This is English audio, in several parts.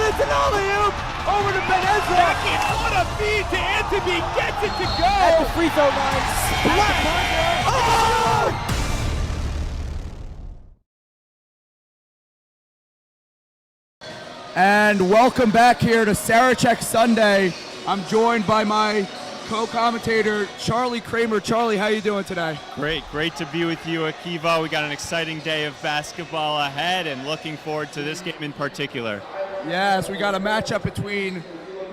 it's an alley-oop over to Benezra. Second, what a feed to Anthony, gets it to go. At the free throw line, splash. Oh! And welcome back here to Sarachek Sunday. I'm joined by my co-commentator, Charlie Kramer. Charlie, how you doing today? Great to be with you, Akiva. We got an exciting day of basketball ahead and looking forward to this game in particular. Yes, we got a matchup between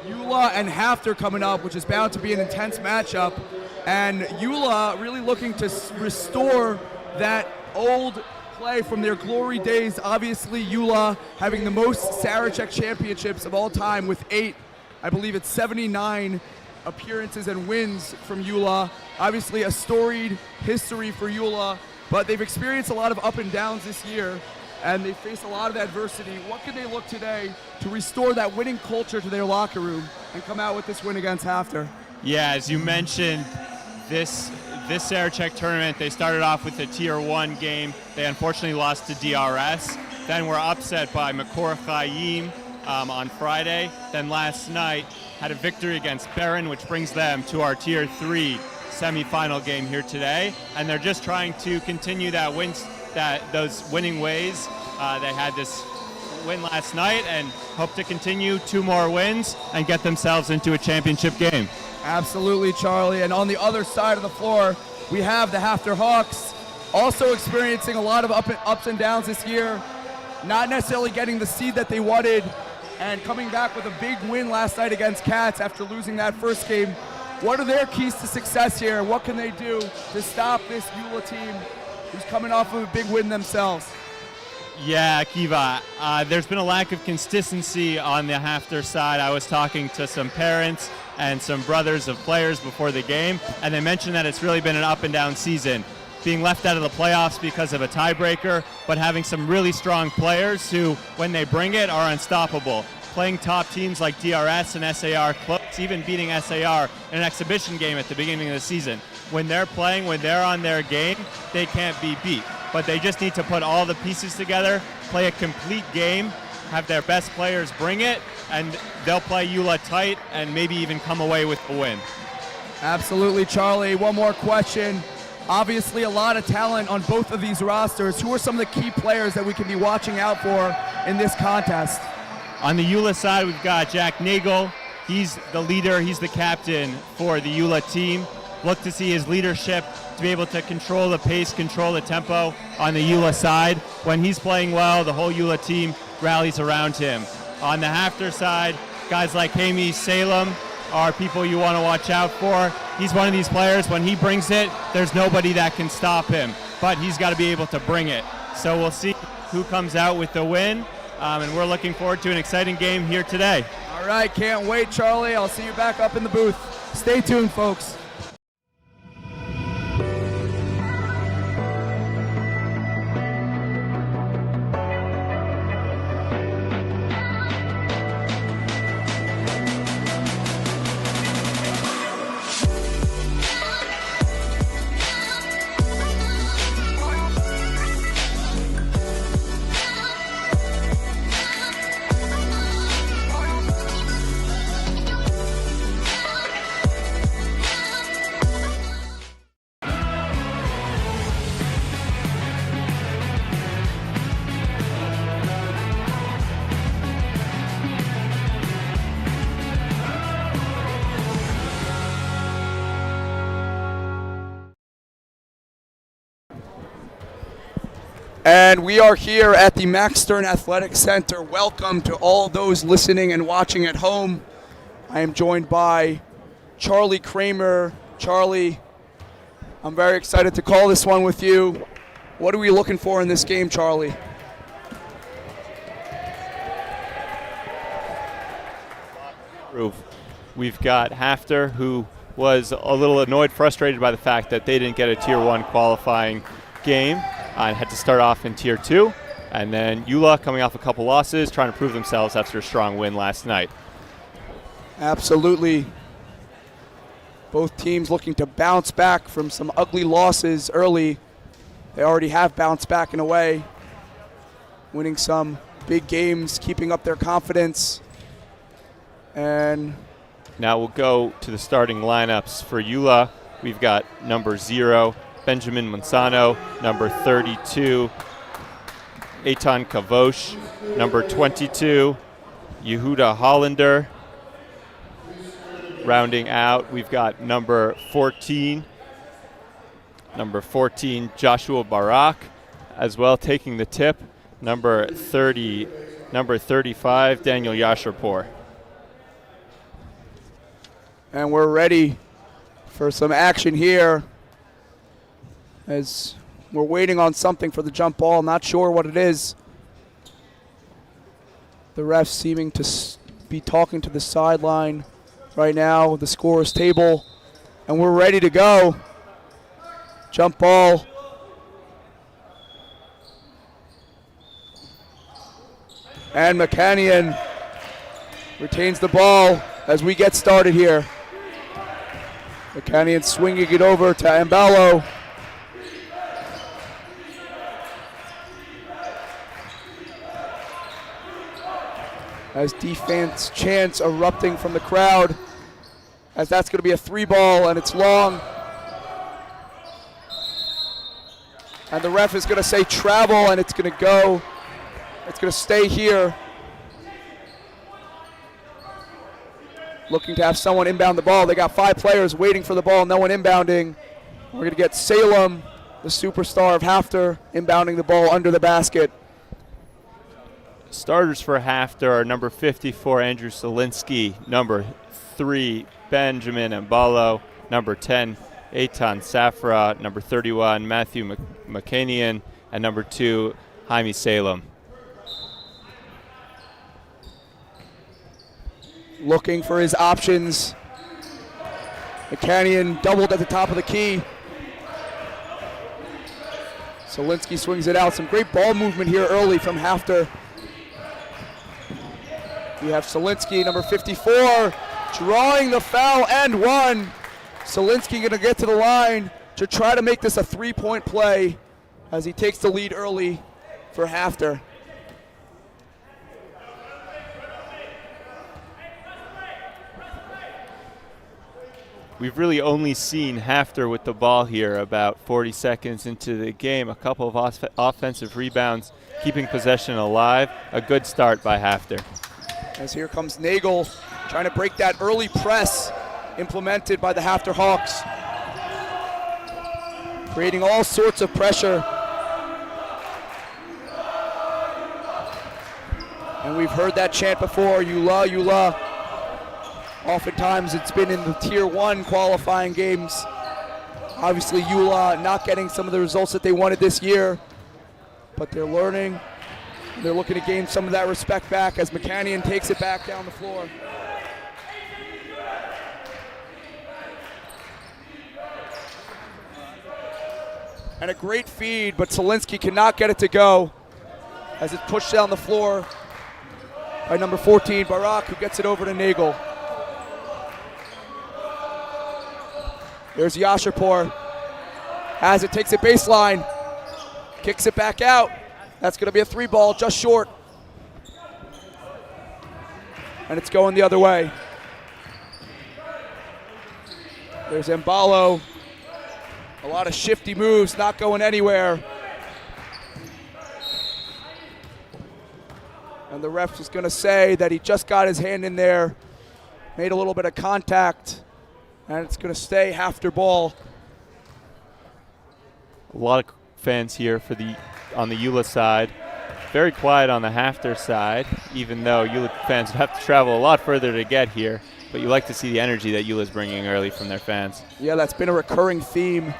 YULA and HAFTR coming up, which is bound to be an intense matchup. And YULA really looking to restore that old play from their glory days. Obviously, YULA having the most Sarachek championships of all time with 8, I believe it's 79 appearances and wins from YULA. Obviously a storied history for YULA, but they've experienced a lot of up and downs this year, and they face a lot of adversity. What can they look today to restore that winning culture to their locker room and come out with this win against HAFTR? Yeah, as you mentioned, this Sarachek tournament, they started off with a Tier 1 game. They unfortunately lost to DRS. Then were upset by Makor Chaim on Friday. Then last night had a victory against Barron, which brings them to our Tier 3 semifinal game here today. And they're just trying to continue those winning ways. They had this win last night and hope to continue 2 more wins and get themselves into a championship game. Absolutely, Charlie. And on the other side of the floor, we have the HAFTR Hawks, also experiencing a lot of ups and downs this year, not necessarily getting the seed that they wanted, and coming back with a big win last night against Cats after losing that first game. What are their keys to success here? What can they do to stop this YULA team who's coming off of a big win themselves? Yeah, Akiva, there's been a lack of consistency on the HAFTR side. I was talking to some parents and some brothers of players before the game, and they mentioned that it's really been an up and down season, being left out of the playoffs because of a tiebreaker, but having some really strong players who, when they bring it, are unstoppable. Playing top teams like DRS and SAR close, even beating SAR in an exhibition game at the beginning of the season. When they're playing, when they're on their game, they can't be beat. But they just need to put all the pieces together, play a complete game, have their best players bring it, and they'll play YULA tight and maybe even come away with a win. Absolutely, Charlie. One more question. Obviously a lot of talent on both of these rosters. Who are some of the key players that we can be watching out for in this contest? On the YULA side, we've got Jack Nagel. He's the leader, he's the captain for the YULA team. Look to see his leadership to be able to control the pace, control the tempo on the YULA side. When he's playing well, the whole YULA team rallies around him. On the HAFTR side, guys like Hami Salem are people you want to watch out for. He's one of these players, when he brings it, there's nobody that can stop him, but he's got to be able to bring it. So we'll see who comes out with the win, and we're looking forward to an exciting game here today. All right, can't wait, Charlie. I'll see you back up in the booth. Stay tuned, folks. And we are here at the Max Stern Athletic Center. Welcome to all those listening and watching at home. I am joined by Charlie Kramer. Charlie, I'm very excited to call this one with you. What are we looking for in this game, Charlie? We've got HAFTR, who was a little annoyed, frustrated by the fact that they didn't get a Tier 1 qualifying game and had to start off in Tier 2. And then YULA coming off a couple losses, trying to prove themselves after a strong win last night. Absolutely. Both teams looking to bounce back from some ugly losses early. They already have bounced back in a way, winning some big games, keeping up their confidence. And now we'll go to the starting lineups. For YULA, we've got number 0, Benjamin Monsanto, number 32, Eitan Kavosh, number 22, Yehuda Hollander. Rounding out, we've got number 14, Joshua Barak, as well taking the tip, number 35, Daniel Yasharpour. And we're ready for some action here as we're waiting on something for the jump ball. Not sure what it is. The refs seeming to be talking to the sideline right now, the scorer's table, and we're ready to go. Jump ball. And McCannion retains the ball as we get started here. McCannion swinging it over to Ambalo. As defense chants erupting from the crowd, as that's going to be a 3-ball and it's long. And the ref is going to say travel, and it's going to go. It's going to stay here. Looking to have someone inbound the ball. They got 5 players waiting for the ball, no one inbounding. We're going to get Salem, the superstar of HAFTR, inbounding the ball under the basket. Starters for HAFTR are number 54, Andrew Solinsky, number 3, Benjamin Ambalo, number 10, Eitan Safra, number 31, Matthew McCannion, and number 2, Jaime Salem. Looking for his options. McCannion doubled at the top of the key. Solinsky swings it out. Some great ball movement here early from HAFTR. We have Solinsky, number 54, drawing the foul and one. Solinsky going to get to the line to try to make this a 3-point play as he takes the lead early for HAFTR. We've really only seen HAFTR with the ball here about 40 seconds into the game. A couple of offensive rebounds, keeping possession alive. A good start by HAFTR. As here comes Nagel trying to break that early press implemented by the HAFTR Hawks. Creating all sorts of pressure. And we've heard that chant before, YULA, YULA. Oftentimes it's been in the Tier 1 qualifying games. Obviously YULA not getting some of the results that they wanted this year, but they're learning. They're looking to gain some of that respect back as McCannion takes it back down the floor. And a great feed, but Solinsky cannot get it to go as it's pushed down the floor by number 14, Barak, who gets it over to Nagel. There's Yasharpour. As it takes it baseline, kicks it back out. That's going to be a 3-ball, just short. And it's going the other way. There's Ambalo. A lot of shifty moves, not going anywhere. And the ref is going to say that he just got his hand in there, made a little bit of contact, and it's going to stay HAFTR ball. A lot of fans here on the YULA side. Very quiet on the HAFTR side, even though YULA fans would have to travel a lot further to get here. But you like to see the energy that YULA is bringing early from their fans. Yeah, that's been a recurring theme,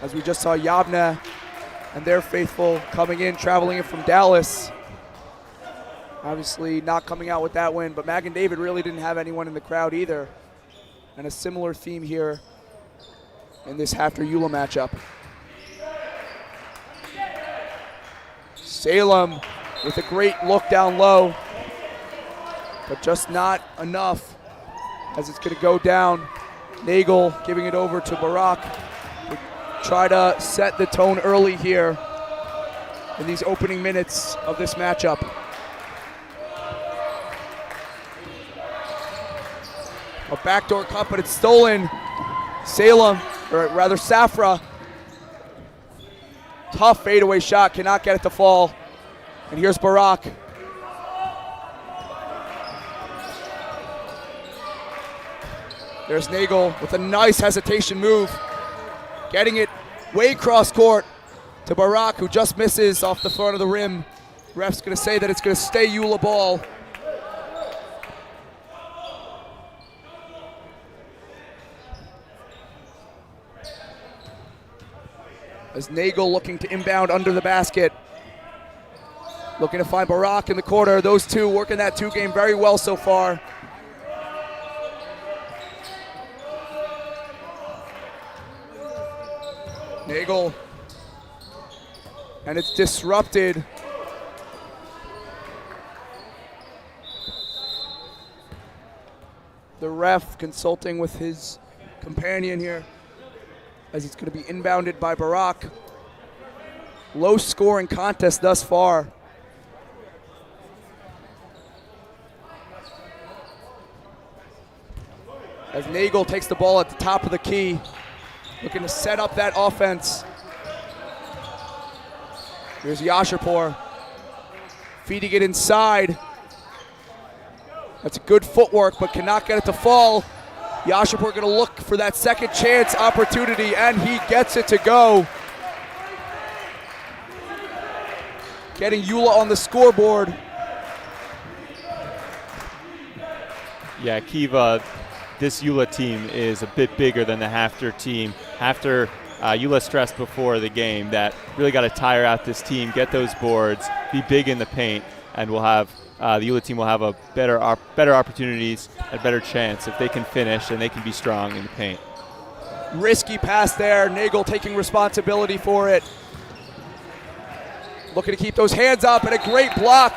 as we just saw Yavne and their faithful coming in, traveling in from Dallas. Obviously not coming out with that win, but Magen David really didn't have anyone in the crowd either. And a similar theme here in this HAFTR YULA matchup. Salem with a great look down low, but just not enough as it's going to go down. Nagel giving it over to Barak to try to set the tone early here in these opening minutes of this matchup. A backdoor cut, but it's stolen. Salem, or rather Safra. Tough fadeaway shot, cannot get it to fall. And here's Barak. There's Nagel with a nice hesitation move. Getting it way cross court to Barak, who just misses off the front of the rim. Ref's gonna say that it's gonna stay YULA ball. As Nagel looking to inbound under the basket. Looking to find Barak in the corner. Those two working that two game very well so far. Nagel. And it's disrupted. The ref consulting with his companion here as it's going to be inbounded by Barak. Low scoring contest thus far. As Nagel takes the ball at the top of the key, looking to set up that offense. Here's Yashirpour, feeding it inside. That's a good footwork, but cannot get it to fall. Yashirpour gonna look for that second chance opportunity, and he gets it to go. Getting YULA on the scoreboard. Yeah, Kiva, this YULA team is a bit bigger than the HAFTR team. HAFTR, YULA stressed before the game that really got to tire out this team, get those boards, be big in the paint, and we'll have the YULA team will have a better opportunities, a better chance if they can finish and they can be strong in the paint. Risky pass there. Nagel taking responsibility for it. Looking to keep those hands up, and a great block.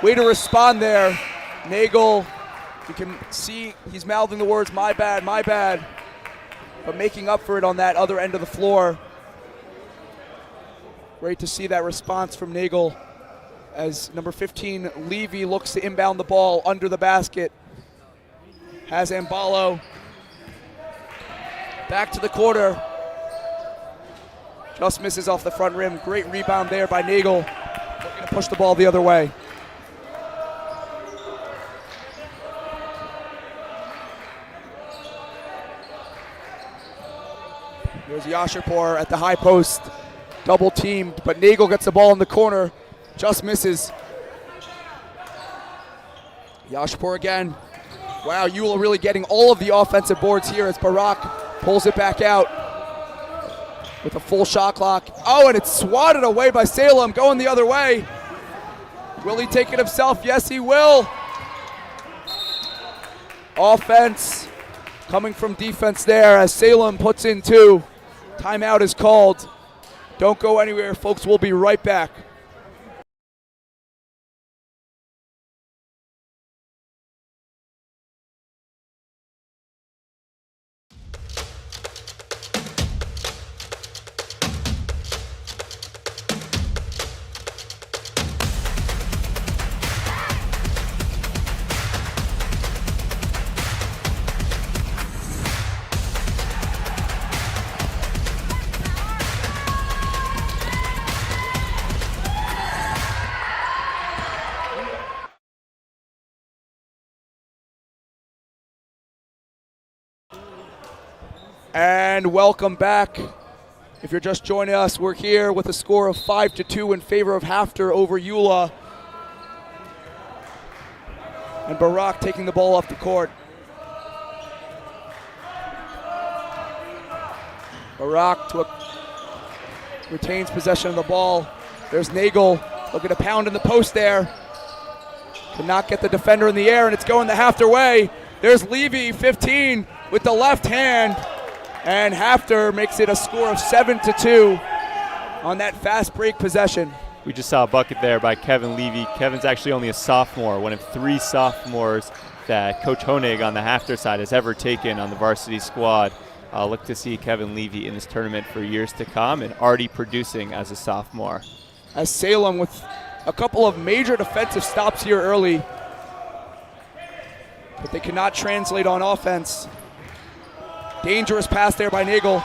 Way to respond there. Nagel, you can see he's mouthing the words, my bad, but making up for it on that other end of the floor. Great to see that response from Nagel as number 15, Levy, looks to inbound the ball under the basket. Has Ambalo. Back to the quarter. Just misses off the front rim. Great rebound there by Nagel. Looking to push the ball the other way. There's Yashirpour at the high post. Double teamed, but Nagel gets the ball in the corner. Just misses. Yashirpour again. Wow, YULA really getting all of the offensive boards here as Barak pulls it back out with a full shot clock. Oh, and it's swatted away by Salem, going the other way. Will he take it himself? Yes, he will. Offense coming from defense there as Salem puts in two. Timeout is called. Don't go anywhere, folks. We'll be right back. And welcome back. If you're just joining us, we're here with a score of 5-2 in favor of HAFTR over YULA. And Barak taking the ball off the court. Barak retains possession of the ball. There's Nagel looking to pound in the post there. Cannot get the defender in the air, and it's going the HAFTR way. There's Levy, 15, with the left hand. And HAFTR makes it a score of 7-2 on that fast break possession. We just saw a bucket there by Kevin Levy. Kevin's actually only a sophomore, one of three sophomores that Coach Honig on the HAFTR side has ever taken on the varsity squad. Look to see Kevin Levy in this tournament for years to come and already producing as a sophomore. As Salem with a couple of major defensive stops here early. but they cannot translate on offense. Dangerous pass there by Nagel.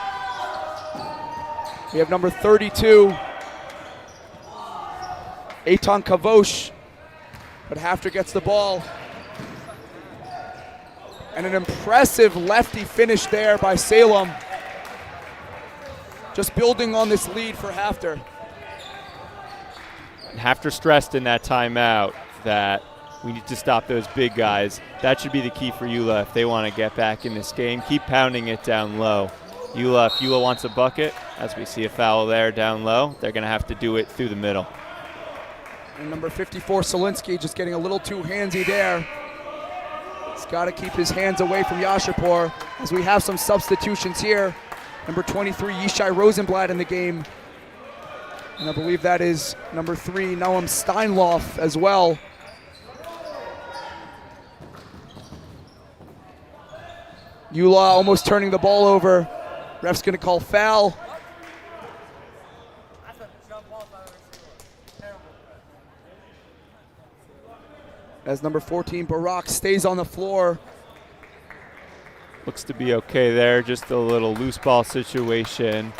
We have number 32, Eitan Kavosh, but HAFTR gets the ball. And an impressive lefty finish there by Salem. Just building on this lead for HAFTR. HAFTR stressed in that timeout that we need to stop those big guys. That should be the key for YULA if they want to get back in this game. Keep pounding it down low. YULA, if YULA wants a bucket, as we see a foul there down low, they're going to have to do it through the middle. And number 54, Solinsky, just getting a little too handsy there. He's got to keep his hands away from Yashipur as we have some substitutions here. Number 23, Yishai Rosenblatt in the game. And I believe that is number 3, Noam Steinloff as well. YULA almost turning the ball over. Ref's going to call foul. As number 14, Barak, stays on the floor. Looks to be okay there, just a little loose ball situation.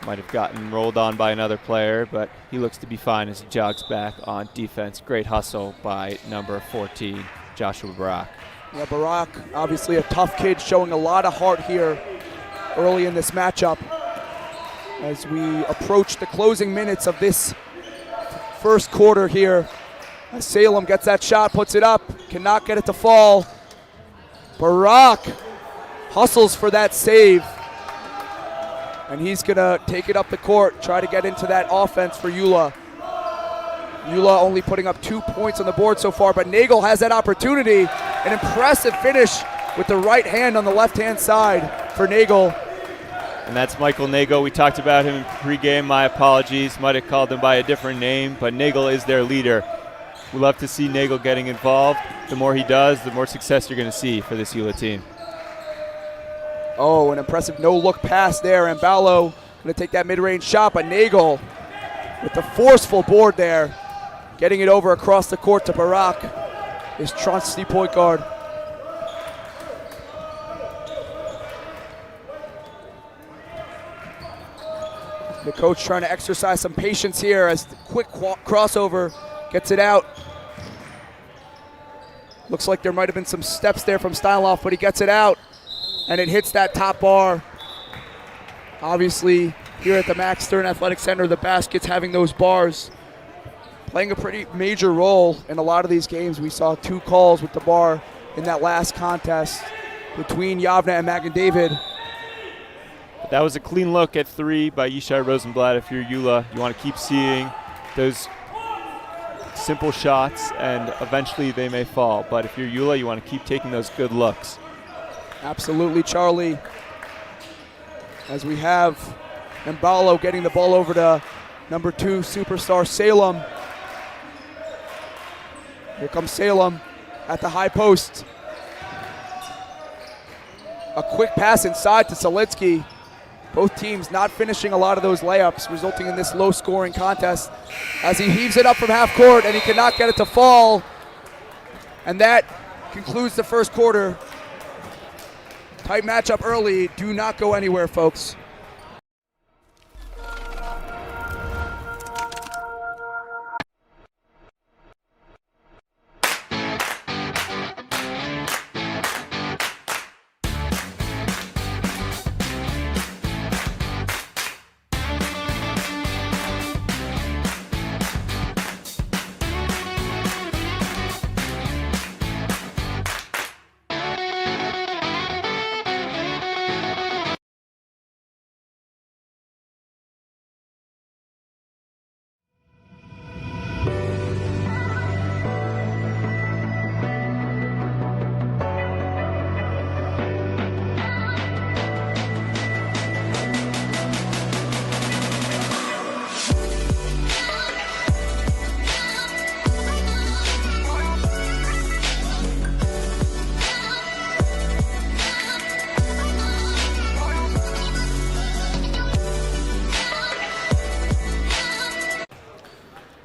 Might have gotten rolled on by another player, but he looks to be fine as he jogs back on defense. Great hustle by number 14, Joshua Barak. Yeah, Barak, obviously a tough kid, showing a lot of heart here early in this matchup. As we approach the closing minutes of this first quarter here. As Salem gets that shot, puts it up, cannot get it to fall. Barak hustles for that save. And he's gonna take it up the court, try to get into that offense for YULA. YULA only putting up 2 points on the board so far, but Nagel has that opportunity. An impressive finish with the right hand on the left-hand side for Nagel. And that's Michael Nagel. We talked about him in pregame. My apologies. Might have called him by a different name, but Nagel is their leader. We love to see Nagel getting involved. The more he does, the more success you're going to see for this YULA team. Oh, an impressive no-look pass there. And Ballo going to take that mid-range shot, but Nagel with the forceful board there, getting it over across the court to Barak, his trusty point guard. The coach trying to exercise some patience here as the quick crossover gets it out. Looks like there might have been some steps there from Steinloff, but he gets it out, and it hits that top bar. Obviously, here at the Max Stern Athletic Center, the baskets having those bars playing a pretty major role in a lot of these games. We saw 2 calls with the bar in that last contest between Yavna and Magen David. That was a clean look at 3 by Yishai Rosenblatt. If you're YULA, you want to keep seeing those simple shots, and eventually they may fall. But if you're YULA, you want to keep taking those good looks. Absolutely, Charlie. As we have Mbalo getting the ball over to number 2 superstar Salem. Here comes Salem at the high post. A quick pass inside to Solinsky. Both teams not finishing a lot of those layups, resulting in this low-scoring contest as he heaves it up from half court, and he cannot get it to fall. And that concludes the first quarter. Tight matchup early. Do not go anywhere, folks.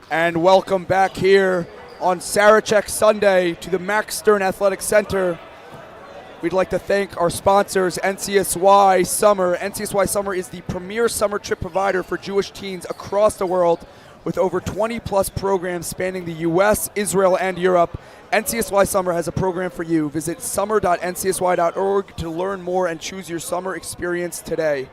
And welcome back here on Sarachek Sunday to the Max Stern Athletic Center we'd like to thank our sponsors, NCSY Summer. NCSY Summer is the premier summer trip provider for Jewish teens across the world with over 20-plus programs spanning the U.S., Israel, and Europe. NCSY Summer has a program for you. Visit summer.ncsy.org to learn more and choose your summer experience today.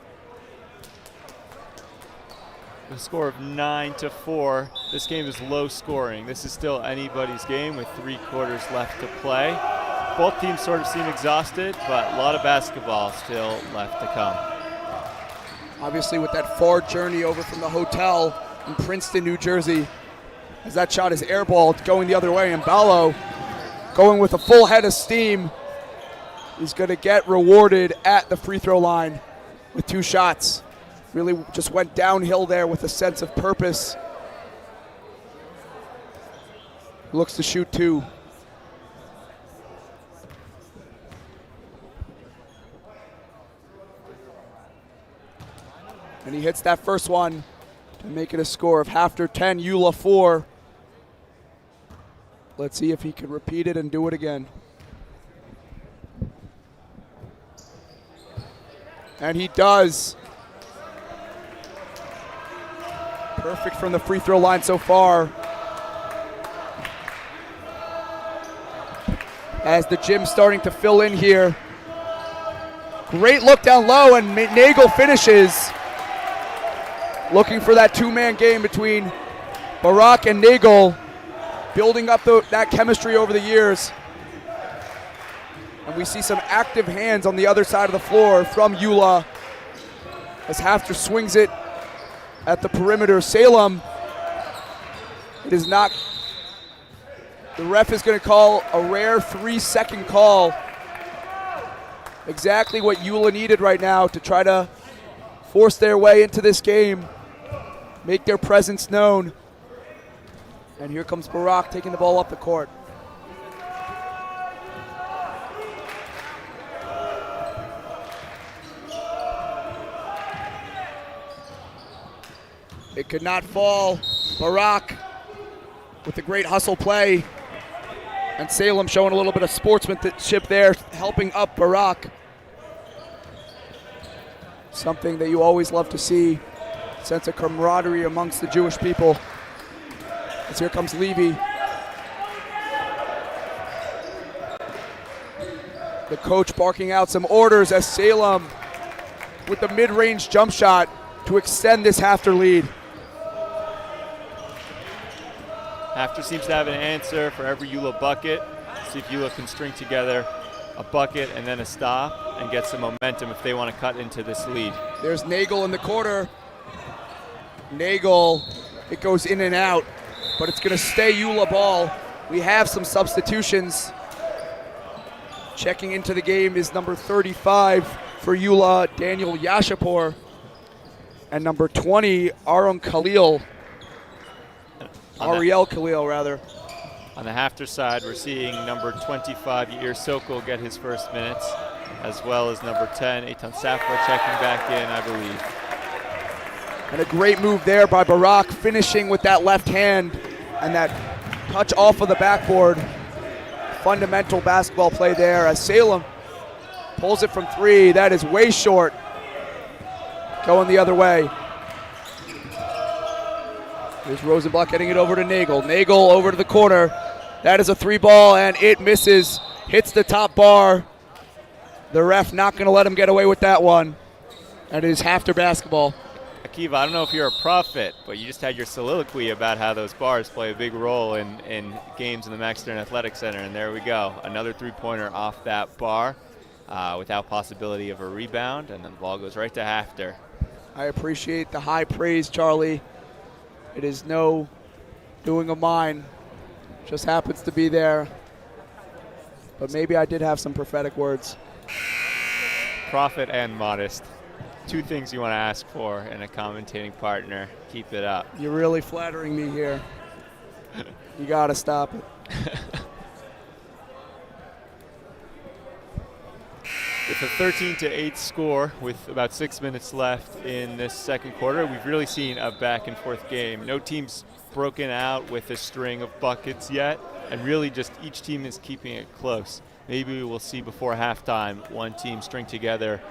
A score of 9-4. This game is low scoring. This is still anybody's game with 3 quarters left to play. Both teams sort of seem exhausted, but a lot of basketball still left to come. Obviously with that far journey over from the hotel in Princeton, New Jersey, as that shot is airballed going the other way, and Ballo going with a full head of steam is going to get rewarded at the free throw line with 2 shots. Really just went downhill there with a sense of purpose. Looks to shoot 2. And he hits that first one to make it a score of HAFTR 10, YULA 4. Let's see if he can repeat it and do it again. And he does. Perfect from the free throw line so far. As the gym's starting to fill in here. Great look down low, and Nagel finishes. Looking for that 2-man game between Barak and Nagel, building up that chemistry over the years. And we see some active hands on the other side of the floor from YULA as HAFTR swings it at the perimeter. Salem, it is not, the ref is going to call a rare 3-second call. Exactly what YULA needed right now to try to force their way into this game, make their presence known. And here comes Barak taking the ball up the court. It could not fall. Barak with a great hustle play. And Salem showing a little bit of sportsmanship there, helping up Barak. Something that you always love to see. Sense of camaraderie amongst the Jewish people. As here comes Levy. The coach barking out some orders as Salem with the mid-range jump shot to extend this HAFTR lead. HAFTR seems to have an answer for every YULA bucket. See if YULA can string together a bucket and then a stop and get some momentum if they want to cut into this lead. There's Nagel in the corner. Nagel, it goes in and out, but it's going to stay YULA ball. We have some substitutions. Checking into the game is number 35 for YULA, Daniel Yashapur, and number 20, Ariel Khalil. Ariel Khalil, rather. On the HAFTR side, we're seeing number 25, Yair Sokol, get his first minutes, as well as number 10, Eitan Safra, checking back in, I believe. And a great move there by Barak, finishing with that left hand and that touch off of the backboard. Fundamental basketball play there as Salem pulls it from 3. That is way short. Going the other way. Here's Rosenblatt getting it over to Nagel. Nagel over to the corner. That is a 3-ball, and it misses. Hits the top bar. The ref not going to let him get away with that one. And it is HAFTR basketball. Akiva, I don't know if you're a prophet, but you just had your soliloquy about how those bars play a big role in games in the Max Stern Athletic Center, and there we go. Another 3-pointer off that bar without possibility of a rebound, and then the ball goes right to HAFTR. I appreciate the high praise, Charlie. It is no doing of mine. Just happens to be there. But maybe I did have some prophetic words. Prophet and modest. 2 things you want to ask for in a commentating partner. Keep it up. You're really flattering me here. You got to stop it. With a 13-8 score with about 6 minutes left in this second quarter, we've really seen a back-and-forth game. No team's broken out with a string of buckets yet, and really just each team is keeping it close. maybe we'll see before halftime one team string together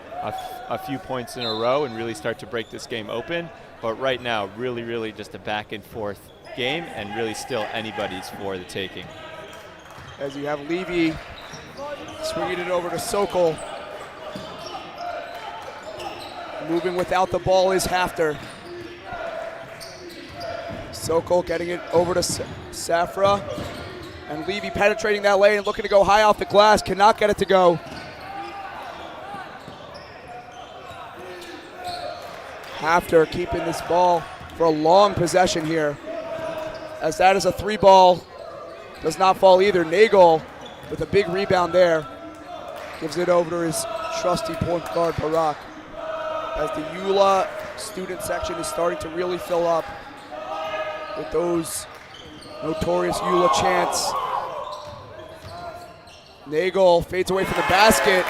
a few points in a row and really start to break this game open. But right now, really just a back and forth game, and really still anybody's for the taking. As you have Levy swinging it over to Sokol. Moving without the ball is HAFTR. Sokol getting it over to Safra. And Levy penetrating that lane, looking to go high off the glass, cannot get it to go. HAFTR keeping this ball for a long possession here. As that is a 3 ball, does not fall either. Nagel with a big rebound there. Gives it over to his trusty point guard, Barak. As the YULA student section is starting to really fill up with those notorious YULA chants. Nagel fades away from the basket,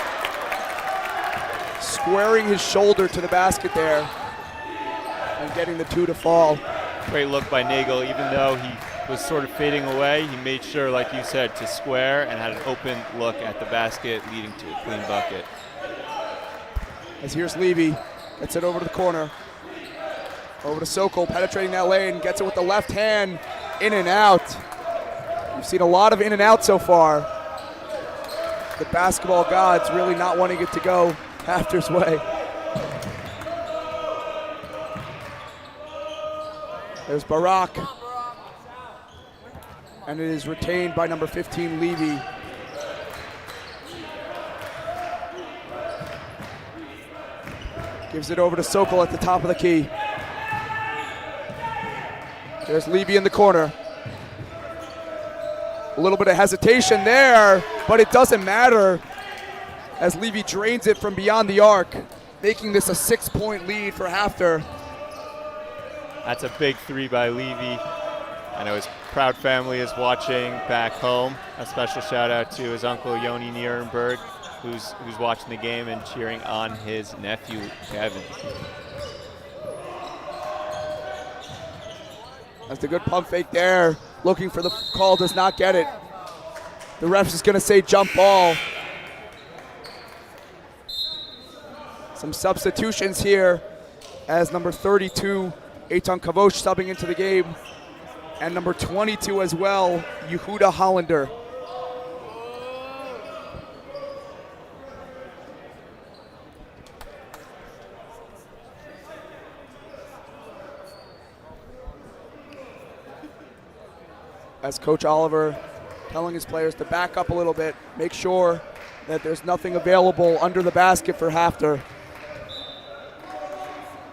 squaring his shoulder to the basket there and getting the 2 to fall. Great look by Nagel. Even though he was sort of fading away, he made sure, like you said, to square and had an open look at the basket, leading to a clean bucket. As here's Levy, gets it over to the corner. Over to Sokol, penetrating that lane, gets it with the left hand, in and out. We've seen a lot of in and out so far. The basketball gods really not wanting it to go HAFTR's way. There's Barak. And it is retained by number 15, Levy. Gives it over to Sokol at the top of the key. There's Levy in the corner. A little bit of hesitation there, but it doesn't matter as Levy drains it from beyond the arc, making this a 6-point lead for HAFTR. That's a big 3 by Levy. I know his proud family is watching back home. A special shout out to his uncle Yoni Nierenberg, who's watching the game and cheering on his nephew Kevin. That's the good pump fake there. Looking for the call, does not get it. The ref is going to say jump ball. Some substitutions here as number 32, Eitan Kavosh, subbing into the game. And number 22 as well, Yehuda Hollander. As Coach Oliver telling his players to back up a little bit, make sure that there's nothing available under the basket for HAFTR.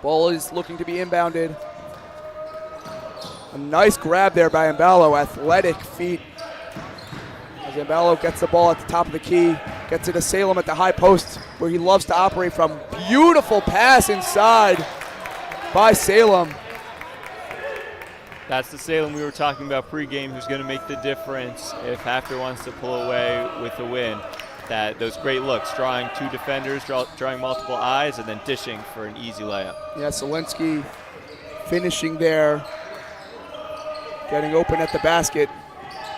Ball is looking to be inbounded. A nice grab there by Mbalo, athletic feet. As Mbalo gets the ball at the top of the key, gets it to Salem at the high post where he loves to operate from. Beautiful pass inside by Salem. That's the Salem we were talking about pregame, who's going to make the difference if HAFTR wants to pull away with the win. That those great looks, drawing 2 defenders, drawing multiple eyes, and then dishing for an easy layup. Yeah, Selensky finishing there, getting open at the basket.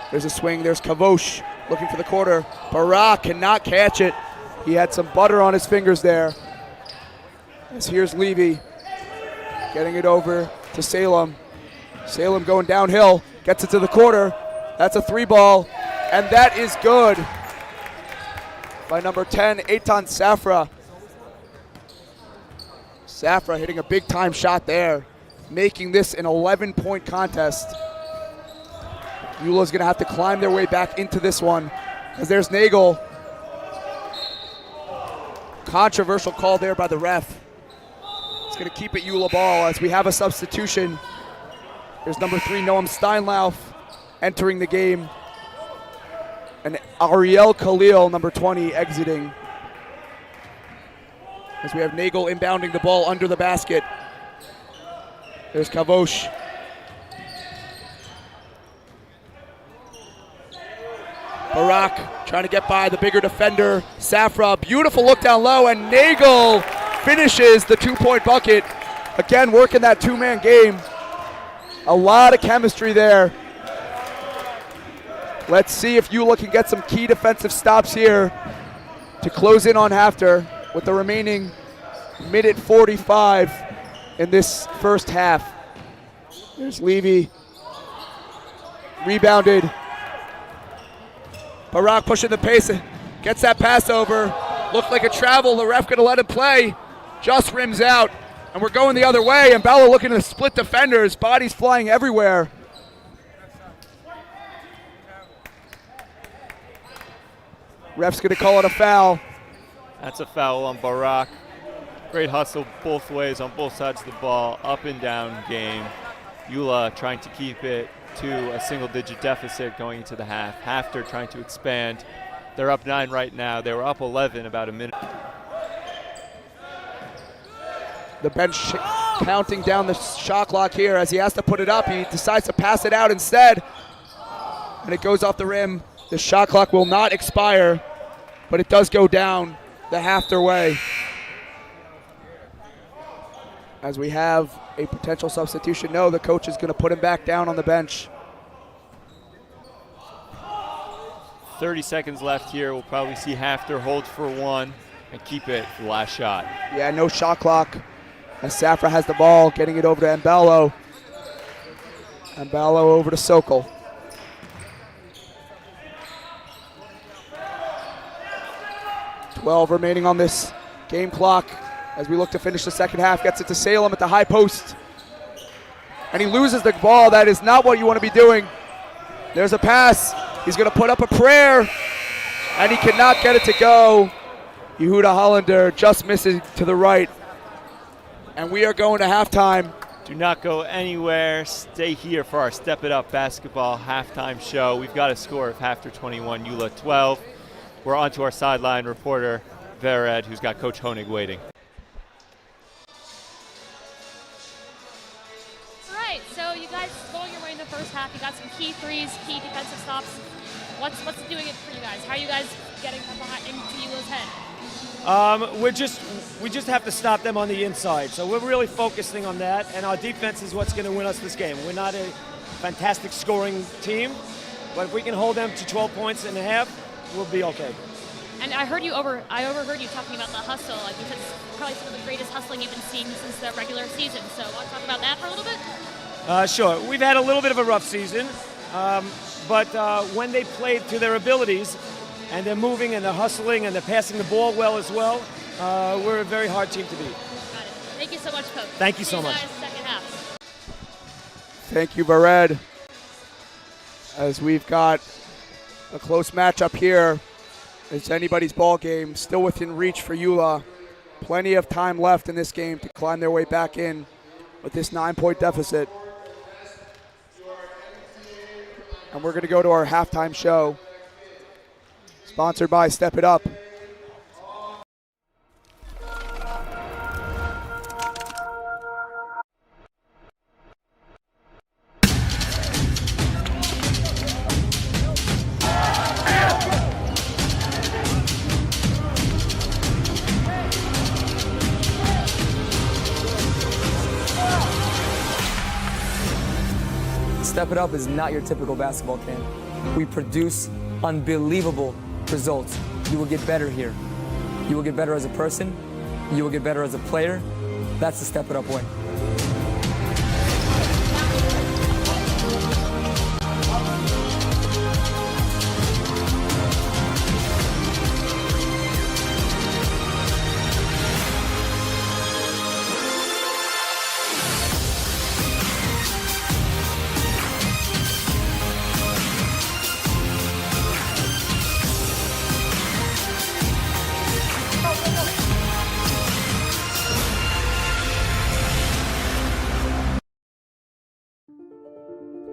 There's a swing, there's Kavosh looking for the quarter. Barak cannot catch it. He had some butter on his fingers there. As here's Levy, getting it over to Salem. Salem going downhill, gets it to the quarter. That's a 3 ball, and that is good by number 10, Eitan Safra. Safra hitting a big time shot there, making this an 11-point contest. YULA's gonna have to climb their way back into this one, as there's Nagel. Controversial call there by the ref. It's gonna keep it YULA ball as we have a substitution. There's number 3, Noam Steinlauf, entering the game. And Ariel Khalil, number 20, exiting. As we have Nagel inbounding the ball under the basket. There's Kavosh. Barak trying to get by the bigger defender, Safra. Beautiful look down low, and Nagel finishes the 2-point bucket. Again, working that 2-man game. A lot of chemistry there. Let's see if YULA can get some key defensive stops here to close in on HAFTR with the remaining minute 45 in this first half. There's Levy. Rebounded. Barak pushing the pace. Gets that pass over. Looked like a travel. The ref gonna let him play. Just rims out. And we're going the other way. And Bella looking to split defenders. Bodies flying everywhere. Ref's gonna call it a foul. That's a foul on Barak. Great hustle both ways on both sides of the ball, up and down game. YULA trying to keep it to a single-digit deficit going into the half. HAFTR trying to expand. They're up 9 right now. They were up 11 about a minute. The bench counting down the shot clock here as he has to put it up. He decides to pass it out instead, and it goes off the rim. The shot clock will not expire, but it does go down the HAFTR way. As we have a potential substitution. No, the coach is going to put him back down on the bench. 30 seconds left here. We'll probably see HAFTR hold for 1 and keep it for the last shot. Yeah, no shot clock. As Safra has the ball, getting it over to Mbalo. Mbalo over to Sokol. .12 remaining on this game clock as we look to finish the second half. Gets it to Salem at the high post. And he loses the ball. That is not what you want to be doing. There's a pass. He's going to put up a prayer, and he cannot get it to go. Yehuda Hollander just misses to the right. And we are going to halftime. Do not go anywhere. Stay here for our Step It Up basketball halftime show. We've got a score of HAFTR 21, YULA 12. We're on to our sideline reporter, Vered, who's got Coach Honig waiting. All right, so you guys going your way in the first half. You got some key threes, key defensive stops. What's doing it for you guys? How are you guys getting behind into YULA's head? We just have to stop them on the inside. So we're really focusing on that, and our defense is what's going to win us this game. We're not a fantastic scoring team, but if we can hold them to 12 points and a half, we'll be okay. And I overheard you talking about the hustle. Like you said, it's probably some of the greatest hustling you've been seeing since the regular season. So want to talk about that for a little bit? Sure. We've had a little bit of a rough season, but when they played to their abilities, and they're moving and they're hustling and they're passing the ball well as well, we're a very hard team to beat. Got it. Thank you so much, Coach. Thank you so much. See you guys second half. Thank you, Vered. As we've got a close matchup here. It's anybody's ball game, still within reach for YULA. Plenty of time left in this game to climb their way back in with this 9-point deficit. And we're going to go to our halftime show, sponsored by Step It Up. Step It Up is not your typical basketball camp. We produce unbelievable results. You will get better here. You will get better as a person. You will get better as a player. That's the Step It Up way.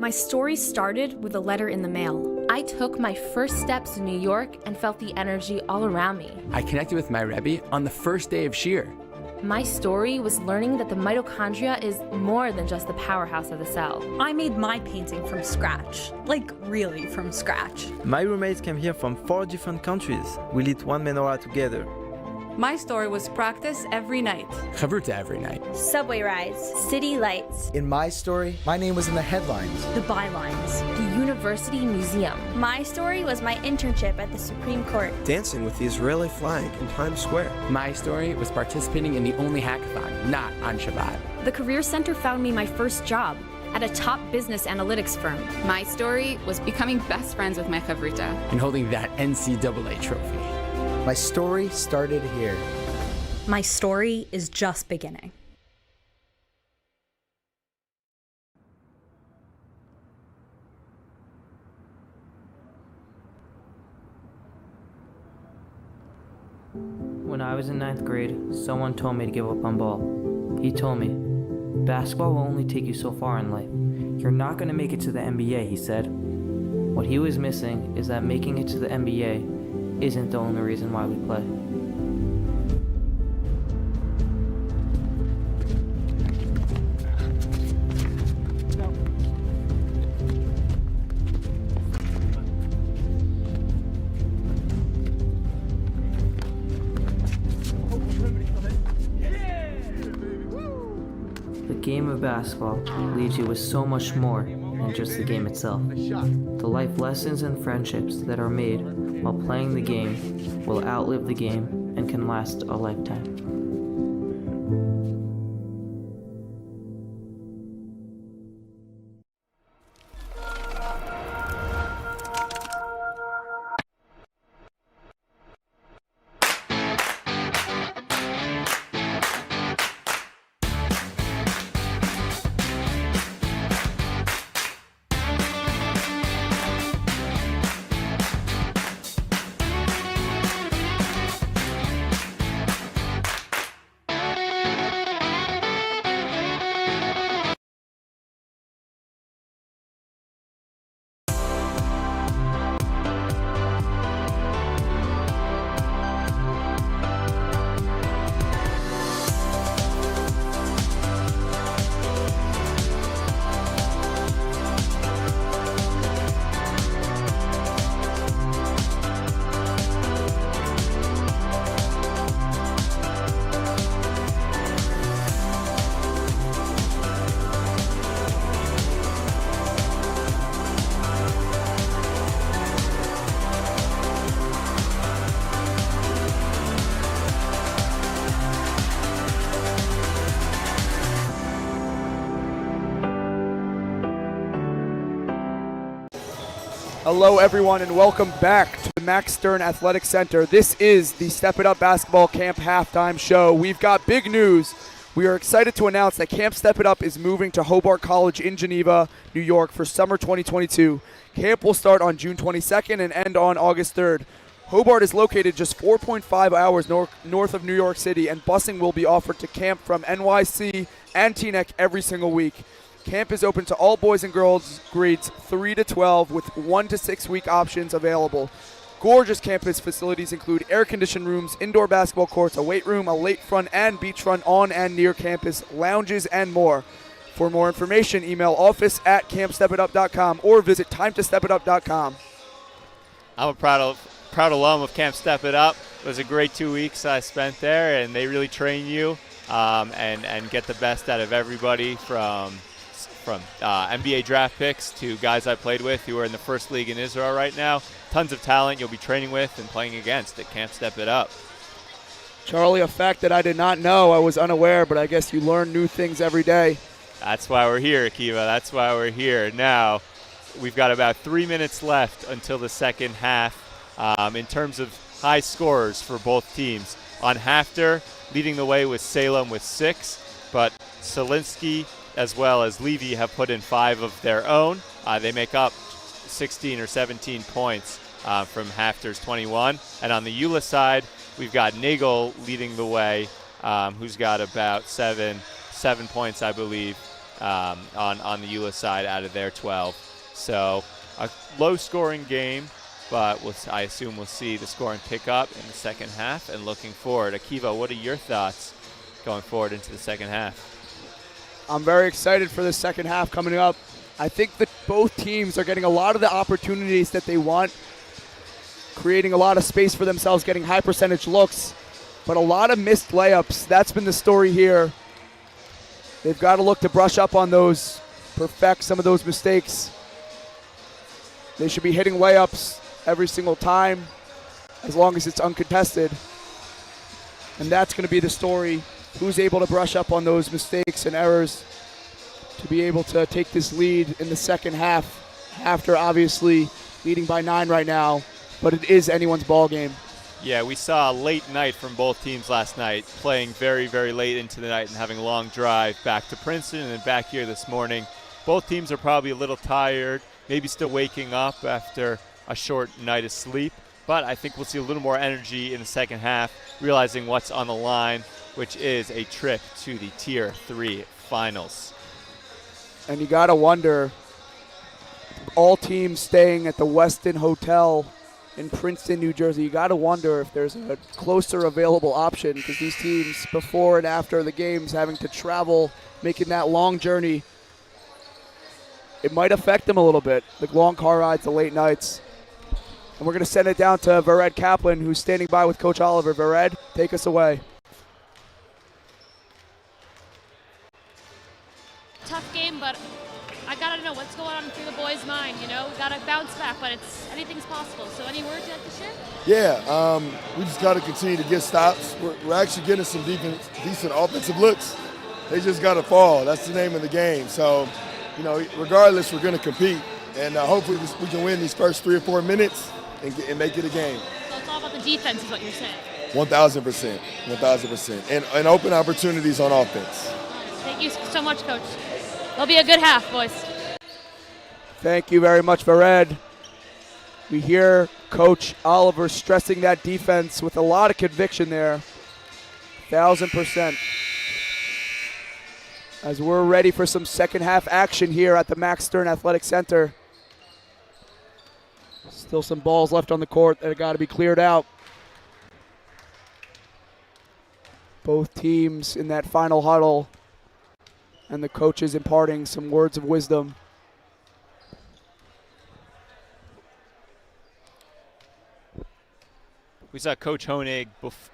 My story started with a letter in the mail. I took my first steps in New York and felt the energy all around me. I connected with my Rebbe on the first day of Shir. My story was learning that the mitochondria is more than just the powerhouse of the cell. I made my painting from scratch, like really from scratch. My roommates came here from 4 different countries. We lit one menorah together. My story was practice every night. Chavruta every night. Subway rides, city lights. In my story, my name was in the headlines. The bylines. The University Museum. My story was my internship at the Supreme Court. Dancing with the Israeli flag in Times Square. My story was participating in the only hackathon, not on Shabbat. The Career Center found me my first job at a top business analytics firm. My story was becoming best friends with my chavruta. And holding that NCAA trophy. My story started here. My story is just beginning. When I was in 9th grade, someone told me to give up on ball. He told me, basketball will only take you so far in life. You're not going to make it to the NBA, he said. What he was missing is that making it to the NBA isn't the only reason why we play. The game of basketball leaves you with so much more than just the game itself. The life lessons and friendships that are made while playing the game will outlive the game and can last a lifetime. Hello, everyone, and welcome back to the Max Stern Athletic Center. This is the Step It Up Basketball Camp halftime show. We've got big news. We are excited to announce that Camp Step It Up is moving to Hobart College in Geneva, New York for summer 2022. Camp will start on June 22nd and end on August 3rd. Hobart is located just 4.5 hours north of New York City, and busing will be offered to camp from NYC and Teaneck every single week. Camp is open to all boys and girls grades 3 to 12 with 1 to 6 week options available. Gorgeous campus facilities include air-conditioned rooms, indoor basketball courts, a weight room, a lakefront and beachfront on and near campus, lounges, and more. For more information, email office@campstepitup.com or visit timetostepitup.com. I'm a proud alum of Camp Step It Up. It was a great 2 weeks I spent there, and they really train you and get the best out of everybody from NBA draft picks to guys I played with who are in the first league in Israel right now. Tons of talent you'll be training with and playing against at Camp Step It Up. Charlie, a fact that I did not know, I was unaware, but I guess you learn new things every day. That's why we're here, Akiva. That's why we're here. Now, we've got about 3 minutes left until the second half. In terms of high scorers for both teams, on HAFTR, leading the way with Salem with 6, but Solinsky as well as Levy have put in 5 of their own. They make up 16 or 17 points from HAFTR's 21. And on the YULA side, we've got Nagel leading the way, who's got about 7 points, I believe, on the YULA side out of their 12. So a low-scoring game, but I assume we'll see the scoring pick up in the second half. And looking forward, Akiva, what are your thoughts going forward into the second half? I'm very excited for the second half coming up. I think that both teams are getting a lot of the opportunities that they want, creating a lot of space for themselves, getting high percentage looks. but a lot of missed layups. That's been the story here. They've got to look to brush up on those, perfect some of those mistakes. They should be hitting layups every single time as long as it's uncontested. And that's going to be the story. Who's able to brush up on those mistakes and errors to be able to take this lead in the second half, after obviously leading by 9 right now, but it is anyone's ball game. Yeah, we saw a late night from both teams last night, playing very, very late into the night and having a long drive back to Princeton and then back here this morning. Both teams are probably a little tired, maybe still waking up after a short night of sleep, but I think we'll see a little more energy in the second half, realizing what's on the line, which is a trip to the Tier 3 finals. And you got to wonder, all teams staying at the Westin Hotel in Princeton, New Jersey, you got to wonder if there's a closer available option, because these teams before and after the games having to travel, making that long journey, it might affect them a little bit, the long car rides, the late nights. And we're going to send it down to Vered Kaplan, who's standing by with Coach Oliver. Vered, take us away. Tough game, but I gotta know what's going on through the boys' mind. You know, we gotta bounce back, but anything's possible. So, any words you'd like to share? Yeah, we just got to continue to get stops. We're actually getting some decent offensive looks. They just got to fall. That's the name of the game. So, you know, regardless, we're going to compete, and hopefully we can win these first 3 or 4 minutes and make it a game. So it's all about the defense, is what you're saying. 1,000%, 1,000%, and open opportunities on offense. Thank you so much, Coach. It'll be a good half, boys. Thank you very much, Vered. We hear Coach Oliver stressing that defense with a lot of conviction there. 1,000%. As we're ready for some second half action here at the Max Stern Athletic Center. Still some balls left on the court that have got to be cleared out. Both teams in that final huddle, and the coaches imparting some words of wisdom. We saw Coach Honig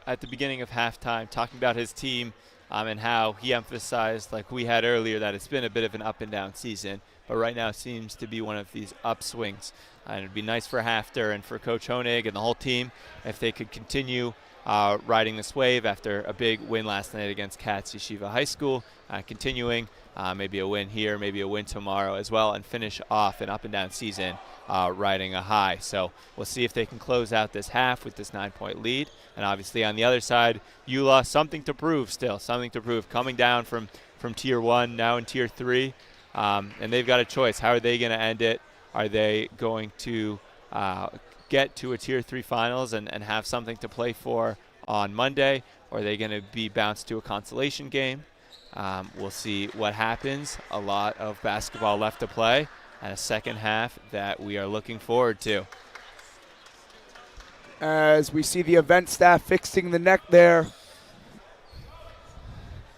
at the beginning of halftime talking about his team and how he emphasized, like we had earlier, that it's been a bit of an up and down season, but right now seems to be one of these upswings. And it'd be nice for HAFTR and for Coach Honig and the whole team if they could continue riding this wave after a big win last night against Katz Yeshiva High School, continuing maybe a win here, maybe a win tomorrow as well, and finish off an up and down season riding a high. So we'll see if they can close out this half with this 9-point lead. And obviously on the other side, YULA, something to prove still, something to prove, coming down from Tier 1, now in Tier 3, and they've got a choice. How are they going to end it? Are they going to get to a Tier 3 finals and have something to play for on Monday, or are they going to be bounced to a consolation game? We'll see what happens. A lot of basketball left to play, and a second half that we are looking forward to. As we see the event staff fixing the neck there,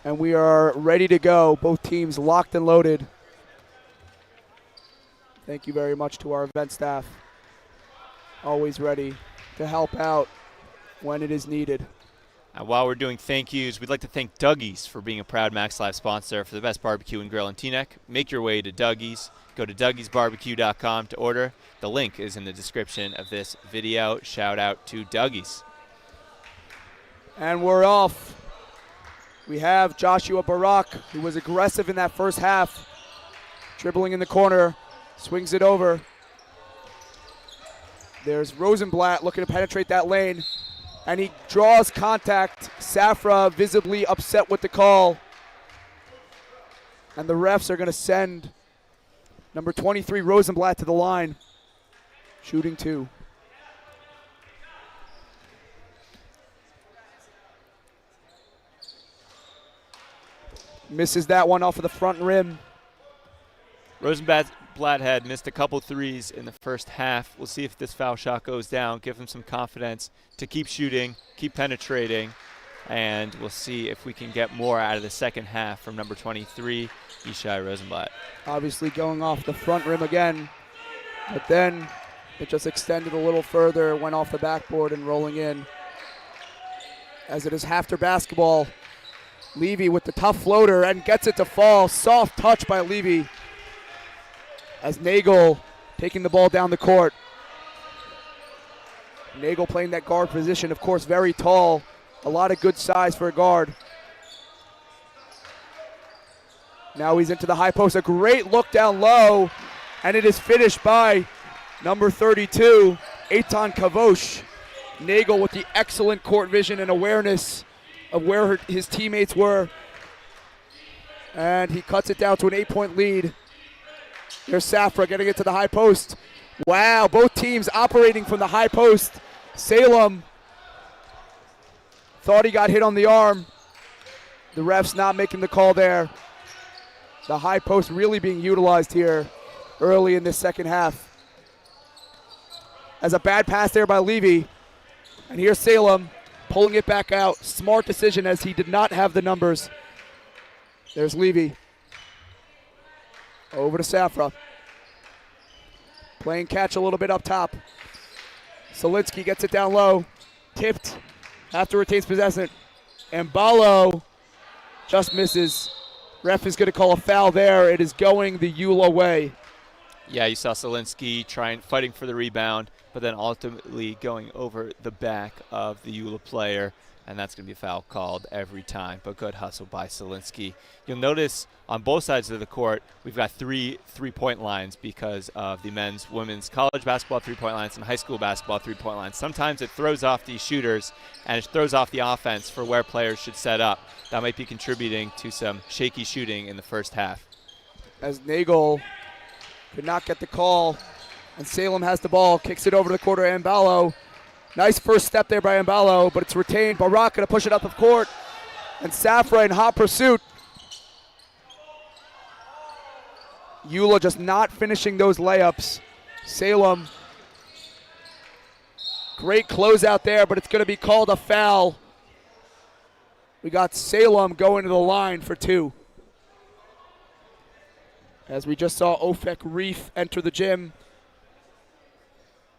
and we are ready to go. Both teams locked and loaded. Thank you very much to our event staff. Always ready to help out when it is needed. And while we're doing thank yous, we'd like to thank Dougie's for being a proud Max Live sponsor for the best barbecue and grill in Teaneck. Make your way to Dougie's. Go to dougiesbarbecue.com to order. The link is in the description of this video. Shout out to Dougie's. And we're off. We have Joshua Barak, who was aggressive in that first half. Dribbling in the corner, swings it over. There's Rosenblatt looking to penetrate that lane, and he draws contact. Safra visibly upset with the call. And the refs are going to send number 23 Rosenblatt to the line. Shooting 2. Misses that one off of the front rim. Rosenblatt had missed a couple threes in the first half. We'll see if this foul shot goes down, give him some confidence to keep shooting, keep penetrating, and we'll see if we can get more out of the second half from number 23, Yishai Rosenblatt. Obviously going off the front rim again, but then it just extended a little further, went off the backboard and rolling in. as it is HAFTR basketball. Levy with the tough floater and gets it to fall. Soft touch by Levy as Nagel taking the ball down the court. Nagel playing that guard position, of course, very tall. A lot of good size for a guard. Now he's into the high post. A great look down low, and it is finished by number 32, Eitan Kavosh. Nagel with the excellent court vision and awareness of where his teammates were. And he cuts it down to an 8-point lead. There's Safra getting it to the high post. Wow, both teams operating from the high post. Salem thought he got hit on the arm. The ref's not making the call there. The high post really being utilized here early in this second half. As a bad pass there by Levy. And here's Salem pulling it back out. Smart decision as he did not have the numbers. There's Levy. Over to Safra. Playing catch a little bit up top. Solinsky gets it down low. Tipped. HAFTR retains possession. And Balo just misses. Ref is going to call a foul there. It is going the YULA way. Yeah, you saw Solinsky fighting for the rebound, but then ultimately going over the back of the YULA player, and that's going to be a foul called every time. But good hustle by Solinsky. You'll notice on both sides of the court, we've got three-point lines because of the men's, women's, college basketball three-point lines and high school basketball three-point lines. Sometimes it throws off these shooters, and it throws off the offense for where players should set up. That might be contributing to some shaky shooting in the first half. As Nagel could not get the call, and Salem has the ball, kicks it over to the quarter, Ambalo. Nice first step there by Ambalo, but it's retained. Barak going to push it up the court, and Safra in hot pursuit. YULA just not finishing those layups. Salem, great closeout there, but it's going to be called a foul. We got Salem going to the line for two. As we just saw Ofek Reef enter the gym,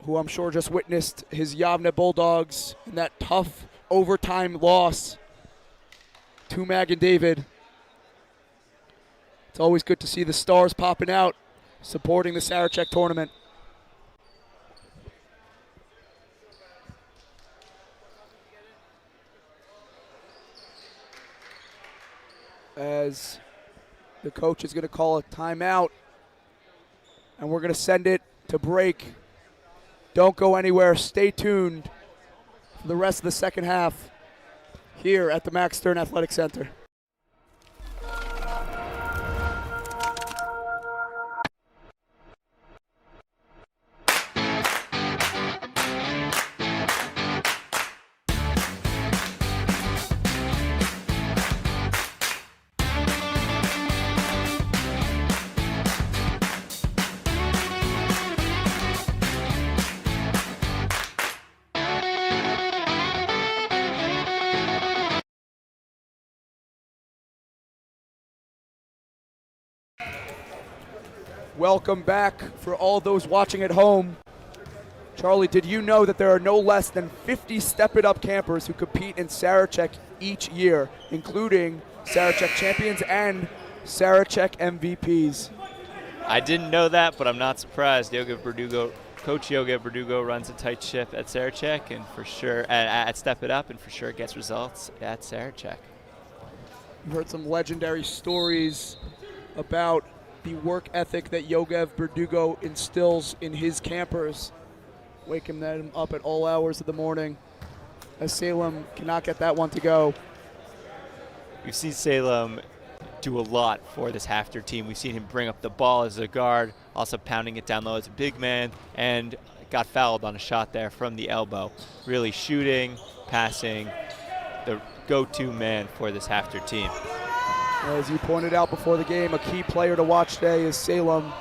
who I'm sure just witnessed his Yavne Bulldogs in that tough overtime loss to Magen David. It's always good to see the stars popping out, supporting the Sarachek tournament. As the coach is going to call a timeout, and we're going to send it to break. Don't go anywhere. Stay tuned for the rest of the second half here at the Max Stern Athletic Center. Welcome back for all those watching at home. Charlie, did you know that there are no less than 50 Step It Up campers who compete in Sarachek each year, including Sarachek champions and Sarachek MVPs? I didn't know that, but I'm not surprised. Coach Yoga Verdugo runs a tight ship at Sarachek, and for sure at Step It Up, and for sure gets results at Sarachek. We've heard some legendary stories about the work ethic that Yogev Verdugo instills in his campers, waking them up at all hours of the morning, as Salem cannot get that one to go. We've seen Salem do a lot for this HAFTR team. We've seen him bring up the ball as a guard, also pounding it down low as a big man, and got fouled on a shot there from the elbow. Really shooting, passing, the go-to man for this HAFTR team. As you pointed out before the game, a key player to watch today is Salem,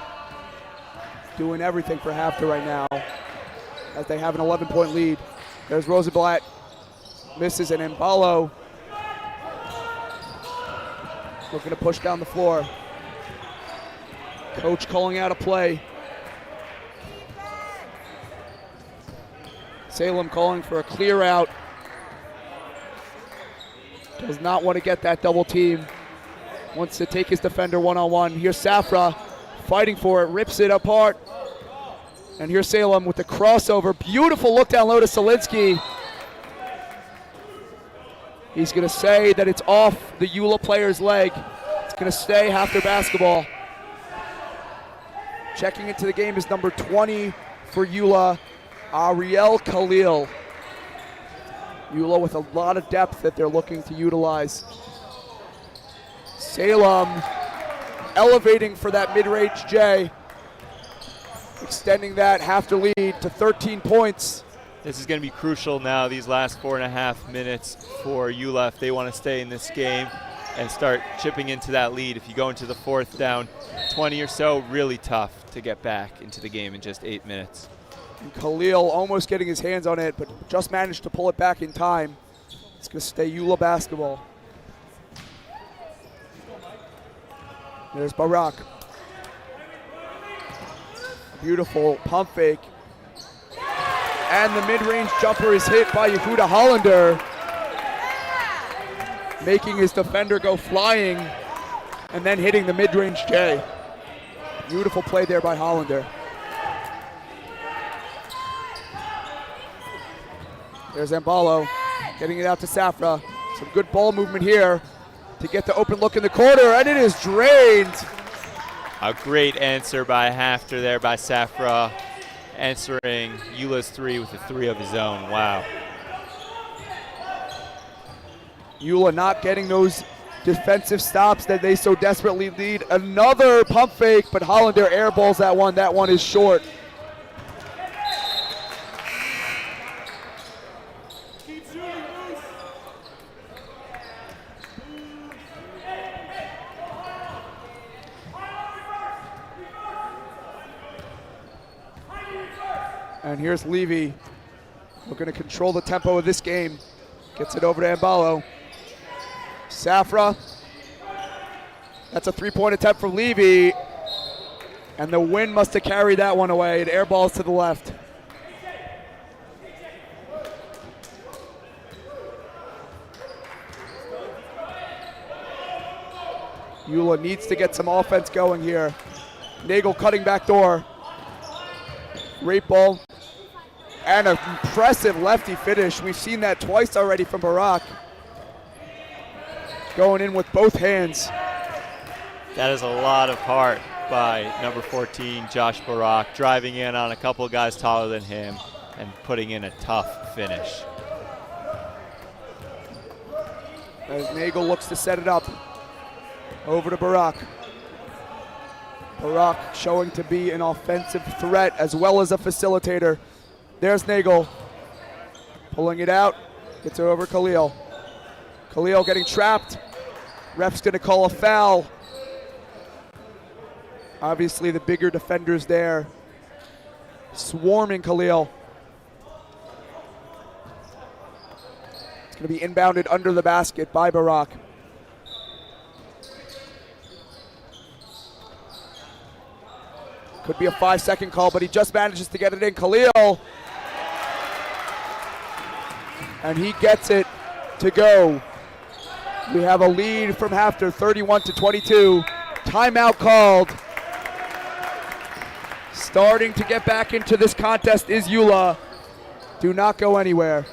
doing everything for HAFTR right now as they have an 11-point lead. There's Rosenblatt, misses, and Mbalo looking to push down the floor. Coach calling out a play. Salem calling for a clear out. Does not want to get that double team. Wants to take his defender one-on-one. Here's Safra fighting for it, rips it apart. And here's Salem with the crossover. Beautiful look down low to Solinsky. He's going to say that it's off the YULA player's leg. It's going to stay HAFTR basketball. Checking into the game is number 20 for YULA, Ariel Khalil. YULA with a lot of depth that they're looking to utilize. Salem elevating for that mid-range J, extending that HAFTR lead to 13 points. This is going to be crucial now, these last 4.5 minutes for YULA if they want to stay in this game and start chipping into that lead. If you go into the fourth down 20 or so, really tough to get back into the game in just 8 minutes. And Khalil almost getting his hands on it, but just managed to pull it back in time. It's going to stay YULA basketball. There's Barak. Beautiful pump fake. And the mid-range jumper is hit by Yehuda Hollander, making his defender go flying and then hitting the mid-range J. Beautiful play there by Hollander. There's Mbalo getting it out to Safra. Some good ball movement here to get the open look in the corner, and it is drained. A great answer by HAFTR there by Safra, answering YULA's three with a three of his own. Wow. YULA not getting those defensive stops that they so desperately need. Another pump fake, but Hollander airballs that one. That one is short. And here's Levy, looking to control the tempo of this game. Gets it over to Mbalo. Safra, that's a three-point attempt from Levy. And the wind must have carried that one away. It airballs to the left. YULA needs to get some offense going here. Nagel cutting back door. Great ball. And an impressive lefty finish. We've seen that twice already from Barak. Going in with both hands. That is a lot of heart by number 14, Josh Barak, driving in on a couple of guys taller than him and putting in a tough finish. As Nagel looks to set it up. Over to Barak. Barak showing to be an offensive threat as well as a facilitator. There's Nagel. Pulling it out. Gets it over Khalil. Khalil getting trapped. Ref's going to call a foul. Obviously the bigger defenders there. Swarming Khalil. It's going to be inbounded under the basket by Barak. Could be a 5-second call, but he just manages to get it in. Khalil. And he gets it to go. We have a lead from HAFTR, 31-22. Timeout called. Starting to get back into this contest is YULA. Do not go anywhere.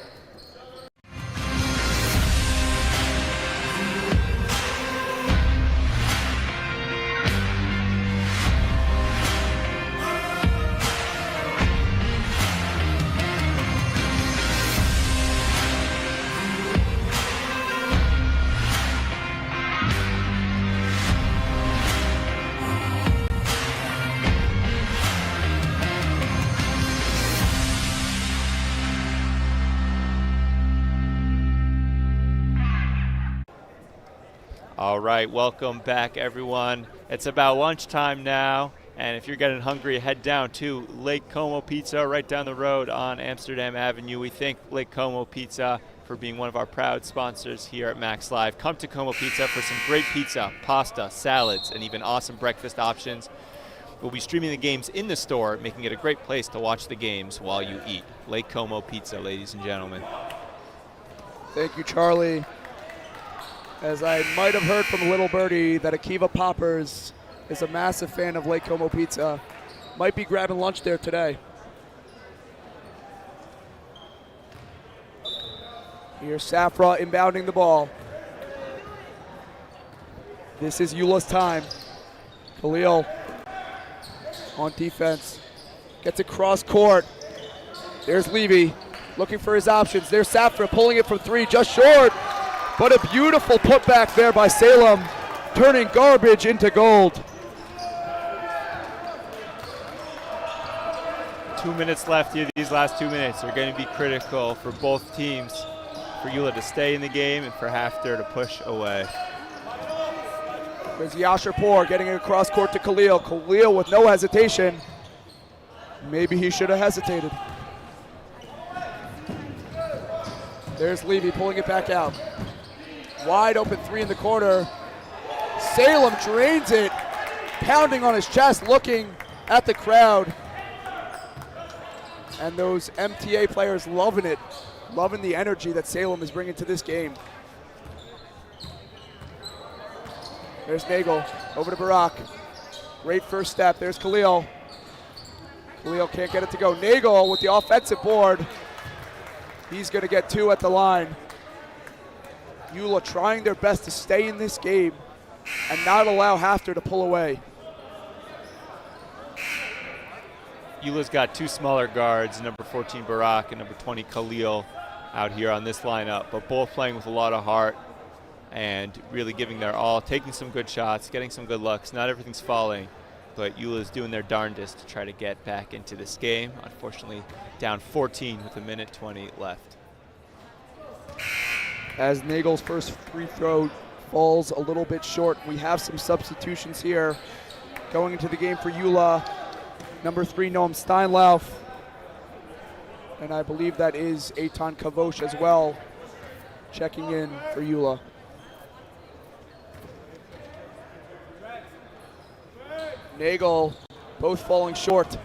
All right, welcome back, everyone. It's about lunchtime now, and if you're getting hungry, head down to Lake Como Pizza right down the road on Amsterdam Avenue. We thank Lake Como Pizza for being one of our proud sponsors here at Max Live. Come to Como Pizza for some great pizza, pasta, salads, and even awesome breakfast options. We'll be streaming the games in the store, making it a great place to watch the games while you eat. Lake Como Pizza, ladies and gentlemen. Thank you, Charlie. As I might have heard from Little Birdie that Akiva Poppers is a massive fan of Lake Como Pizza. Might be grabbing lunch there today. Here's Safra inbounding the ball. This is YULA's time. Khalil on defense. Gets it cross court. There's Levy looking for his options. There's Safra pulling it from three, just short. But a beautiful putback there by Salem, turning garbage into gold. 2 minutes left here. These last 2 minutes are going to be critical for both teams, for YULA to stay in the game and for HAFTR to push away. There's Yasharpour getting it across court to Khalil. Khalil with no hesitation. Maybe he should have hesitated. There's Levy pulling it back out. Wide open three in the corner. Salem drains it, pounding on his chest, looking at the crowd. And those MTA players loving it, loving the energy that Salem is bringing to this game. There's Nagel, over to Barak. Great first step, there's Khalil. Khalil can't get it to go. Nagel with the offensive board. He's gonna get two at the line. YULA trying their best to stay in this game and not allow HAFTR to pull away. YULA's got two smaller guards, number 14 Barak and number 20 Khalil out here on this lineup, but both playing with a lot of heart and really giving their all, taking some good shots, getting some good looks. Not everything's falling, but YULA's doing their darndest to try to get back into this game. Unfortunately, down 14 with 1:20 left. As Nagel's first free throw falls a little bit short, we have some substitutions here going into the game for YULA. Number 3, Noam Steinlauf, and I believe that is Eitan Kavosh as well, checking in for YULA. Nagel, both falling short.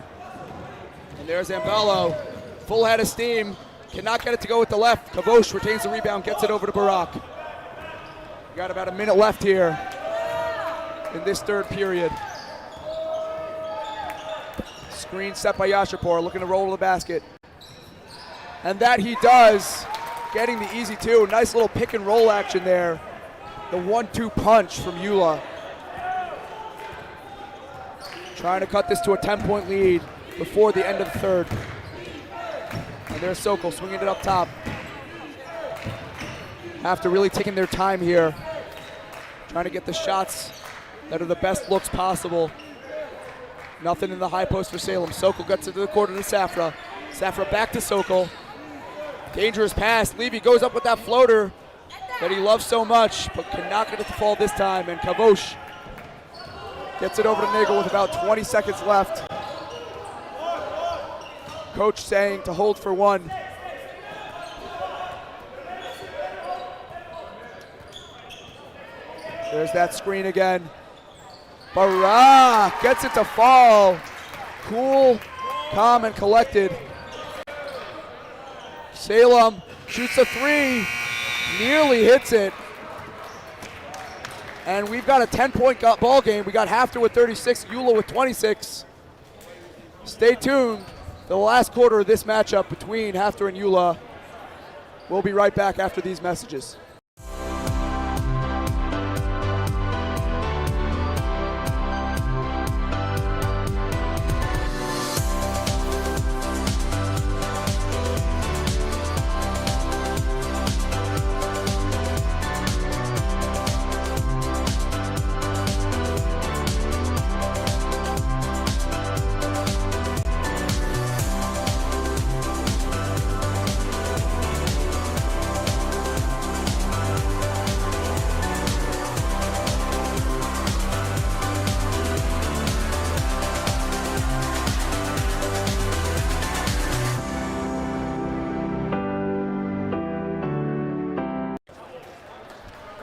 And there's Ambello, full head of steam, cannot get it to go with the left. Kavosh retains the rebound, gets it over to Barak. We got about a minute left here in this third period. Screen set by Yasharpour, looking to roll to the basket. And that he does, getting the easy two. Nice little pick and roll action there. The 1-2 punch from YULA. Trying to cut this to a 10-point lead before the end of the third. And there's Sokol swinging it up top. HAFTR really taking their time here, trying to get the shots that are the best looks possible. Nothing in the high post for Salem. Sokol gets it to the corner to Safra. Safra back to Sokol. Dangerous pass. Levy goes up with that floater that he loves so much, but cannot get it to fall this time. And Kavosh gets it over to Nagel with about 20 seconds left. Coach saying to hold for one. There's that screen again. Barak gets it to fall. Cool, calm, and collected. Salem shoots a three, nearly hits it. And we've got a 10-point ball game. We got HAFTR with 36, YULA with 26. Stay tuned. The last quarter of this matchup between HAFTR and YULA. We'll be right back after these messages.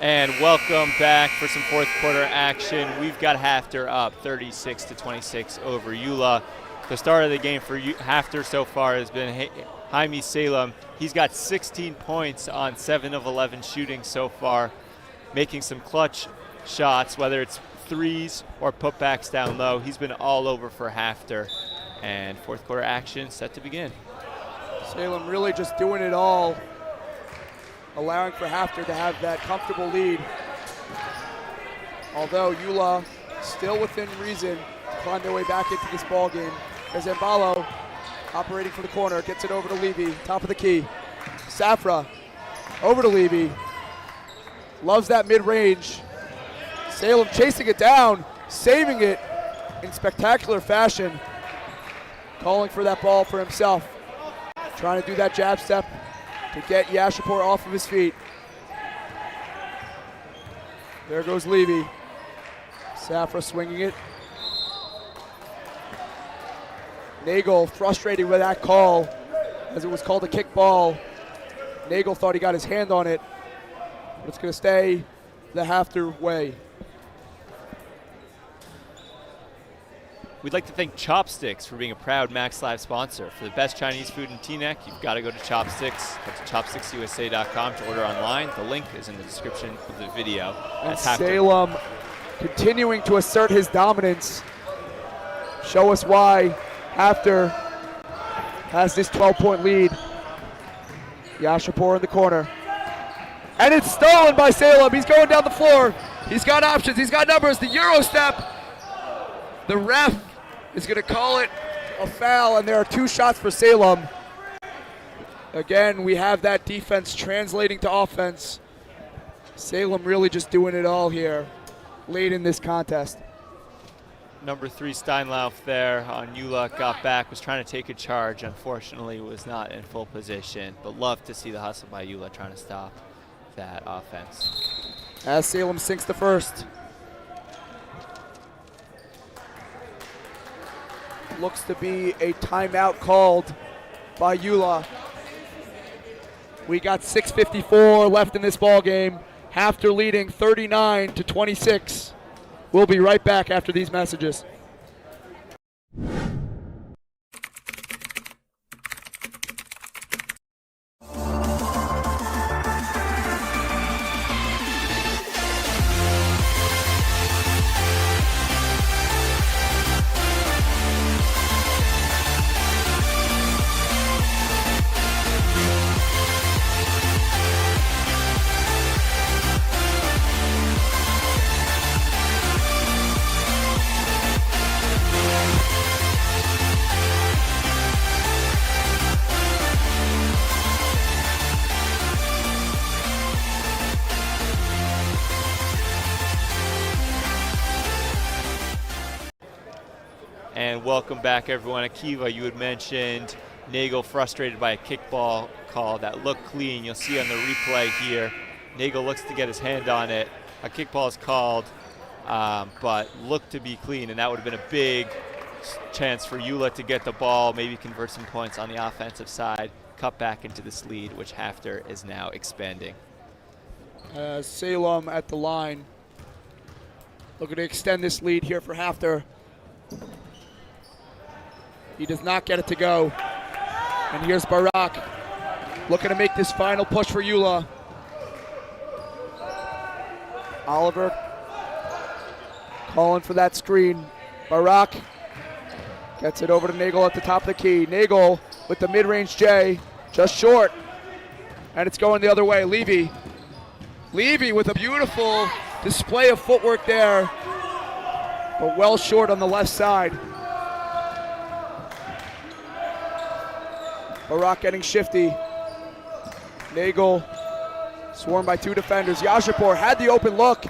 And welcome back for some fourth quarter action. We've got HAFTR up 36-26 over YULA. The start of the game for HAFTR so far has been Jaime Salem. He's got 16 points on 7 of 11 shooting so far. making some clutch shots, whether it's threes or putbacks down low. He's been all over for HAFTR, and fourth quarter action set to begin. Salem really just doing it all, allowing for HAFTR to have that comfortable lead. Although YULA still within reason to climb their way back into this ball game. There's Mbalo operating for the corner, gets it over to Levy, top of the key. Safra over to Levy, loves that mid-range. Salem chasing it down, saving it in spectacular fashion, calling for that ball for himself. Trying to do that jab step to get Yashapur off of his feet. There goes Levy. Safra swinging it. Nagel frustrated with that call, as it was called a kick ball. Nagel thought he got his hand on it, but it's going to stay the HAFTR way. We'd like to thank Chopsticks for being a proud Max Live sponsor. For the best Chinese food in Teaneck, you've got to go to Chopsticks. Go to chopsticksusa.com to order online. The link is in the description of the video. And Salem continuing to assert his dominance. Show us why HAFTR has this 12-point lead. Yashapur in the corner. And it's stolen by Salem. He's going down the floor. He's got options. He's got numbers. The Euro step. The ref is going to call it a foul, and there are 2 shots for Salem. Again, we have that defense translating to offense. Salem really just doing it all here late in this contest. Number 3 Steinlauf there on YULA, got back, was trying to take a charge. Unfortunately, was not in full position, but love to see the hustle by YULA trying to stop that offense. As Salem sinks the first. Looks to be a timeout called by YULA. We got 6:54 left in this ball game. HAFTR leading 39-26. We'll be right back after these messages. And welcome back, everyone. Akiva, you had mentioned Nagel frustrated by a kickball call that looked clean. You'll see on the replay here, Nagel looks to get his hand on it. A kickball is called, but looked to be clean, and that would have been a big chance for YULA to get the ball, maybe convert some points on the offensive side, cut back into this lead, which HAFTR is now expanding. Salem at the line, looking to extend this lead here for HAFTR. He does not get it to go. And here's Barak looking to make this final push for YULA. Oliver calling for that screen. Barak gets it over to Nagel at the top of the key. Nagel with the mid-range J, just short. And it's going the other way. Levy with a beautiful display of footwork there, but well short on the left side. Barak getting shifty. Nagel swarmed by 2 defenders. Yashapur had the open look,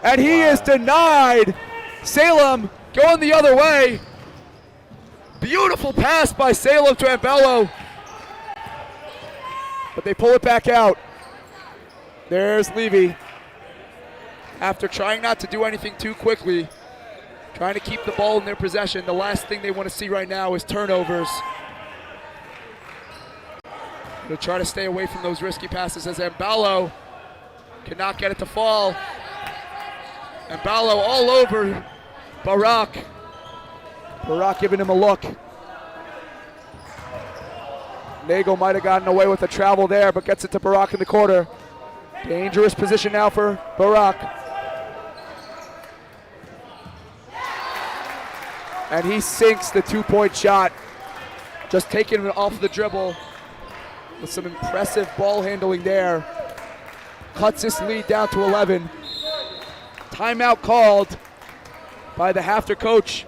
and he is denied. Salem going the other way. Beautiful pass by Salem to Ambello, but they pull it back out. There's Levy. After trying not to do anything too quickly, trying to keep the ball in their possession. The last thing they want to see right now is turnovers. They'll try to stay away from those risky passes as Ambello cannot get it to fall. Ambello all over Barak. Barak giving him a look. Nagel might have gotten away with the travel there, but gets it to Barak in the corner. Dangerous position now for Barak. And he sinks the 2-point shot. Just taking it off the dribble with some impressive ball handling there. Cuts this lead down to 11. Timeout called by the HAFTR coach.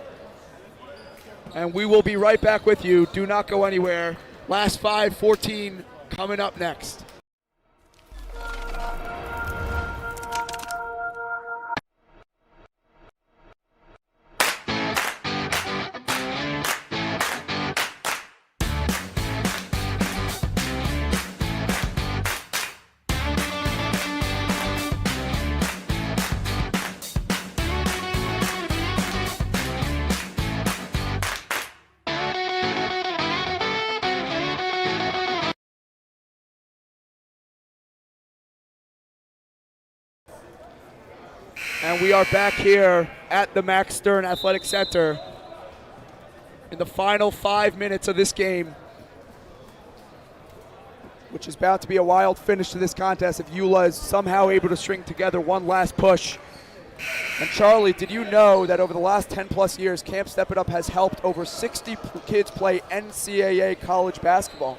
And we will be right back with you. Do not go anywhere. Last 5:14 coming up next. And we are back here at the Max Stern Athletic Center in the final 5 minutes of this game, which is about to be a wild finish to this contest if YULA is somehow able to string together one last push. And Charlie, did you know that over the last 10 plus years, Camp Step It Up has helped over 60 kids play NCAA college basketball?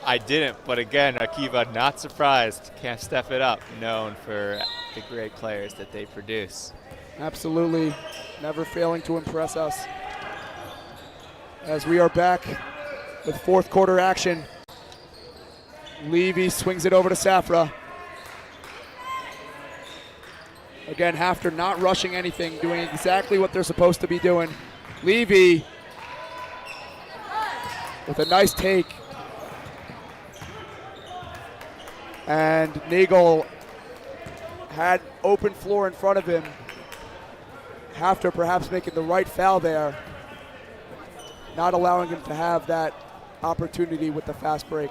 I didn't, but again, Akiva, not surprised. Can't Step It Up, known for the great players that they produce. Absolutely, never failing to impress us. As we are back with fourth quarter action. Levy swings it over to Safra. Again, HAFTR not rushing anything, doing exactly what they're supposed to be doing. Levy with a nice take. And Nagel had open floor in front of him. HAFTR perhaps making the right foul there, not allowing him to have that opportunity with the fast break.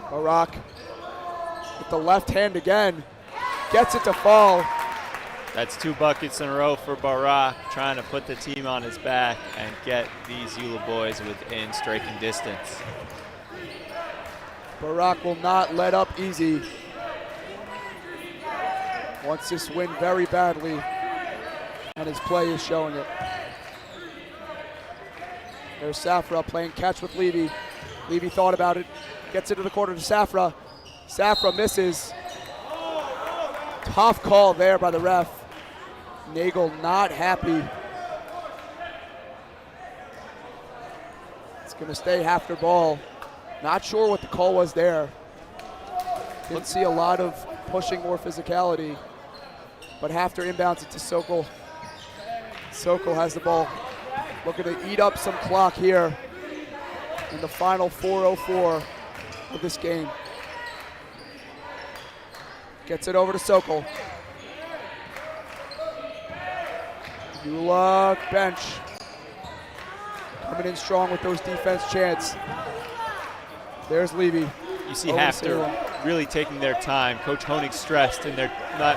Barak with the left hand again, gets it to fall. That's 2 buckets in a row for Barak, trying to put the team on his back and get these YULA boys within striking distance. Barak will not let up easy. Wants this win very badly, and his play is showing it. There's Safra playing catch with Levy. Levy thought about it, gets into the corner to Safra. Safra misses. Tough call there by the ref. Nagel not happy. It's gonna stay HAFTR ball. Not sure what the call was there. Didn't see a lot of pushing or physicality, but HAFTR inbounds it to Sokol. Sokol has the ball. Looking to eat up some clock here in the final 4:04 of this game. Gets it over to Sokol. YULA bench coming in strong with those defense chants. There's Levy. You see HAFTR really taking their time. Coach Honig stressed in their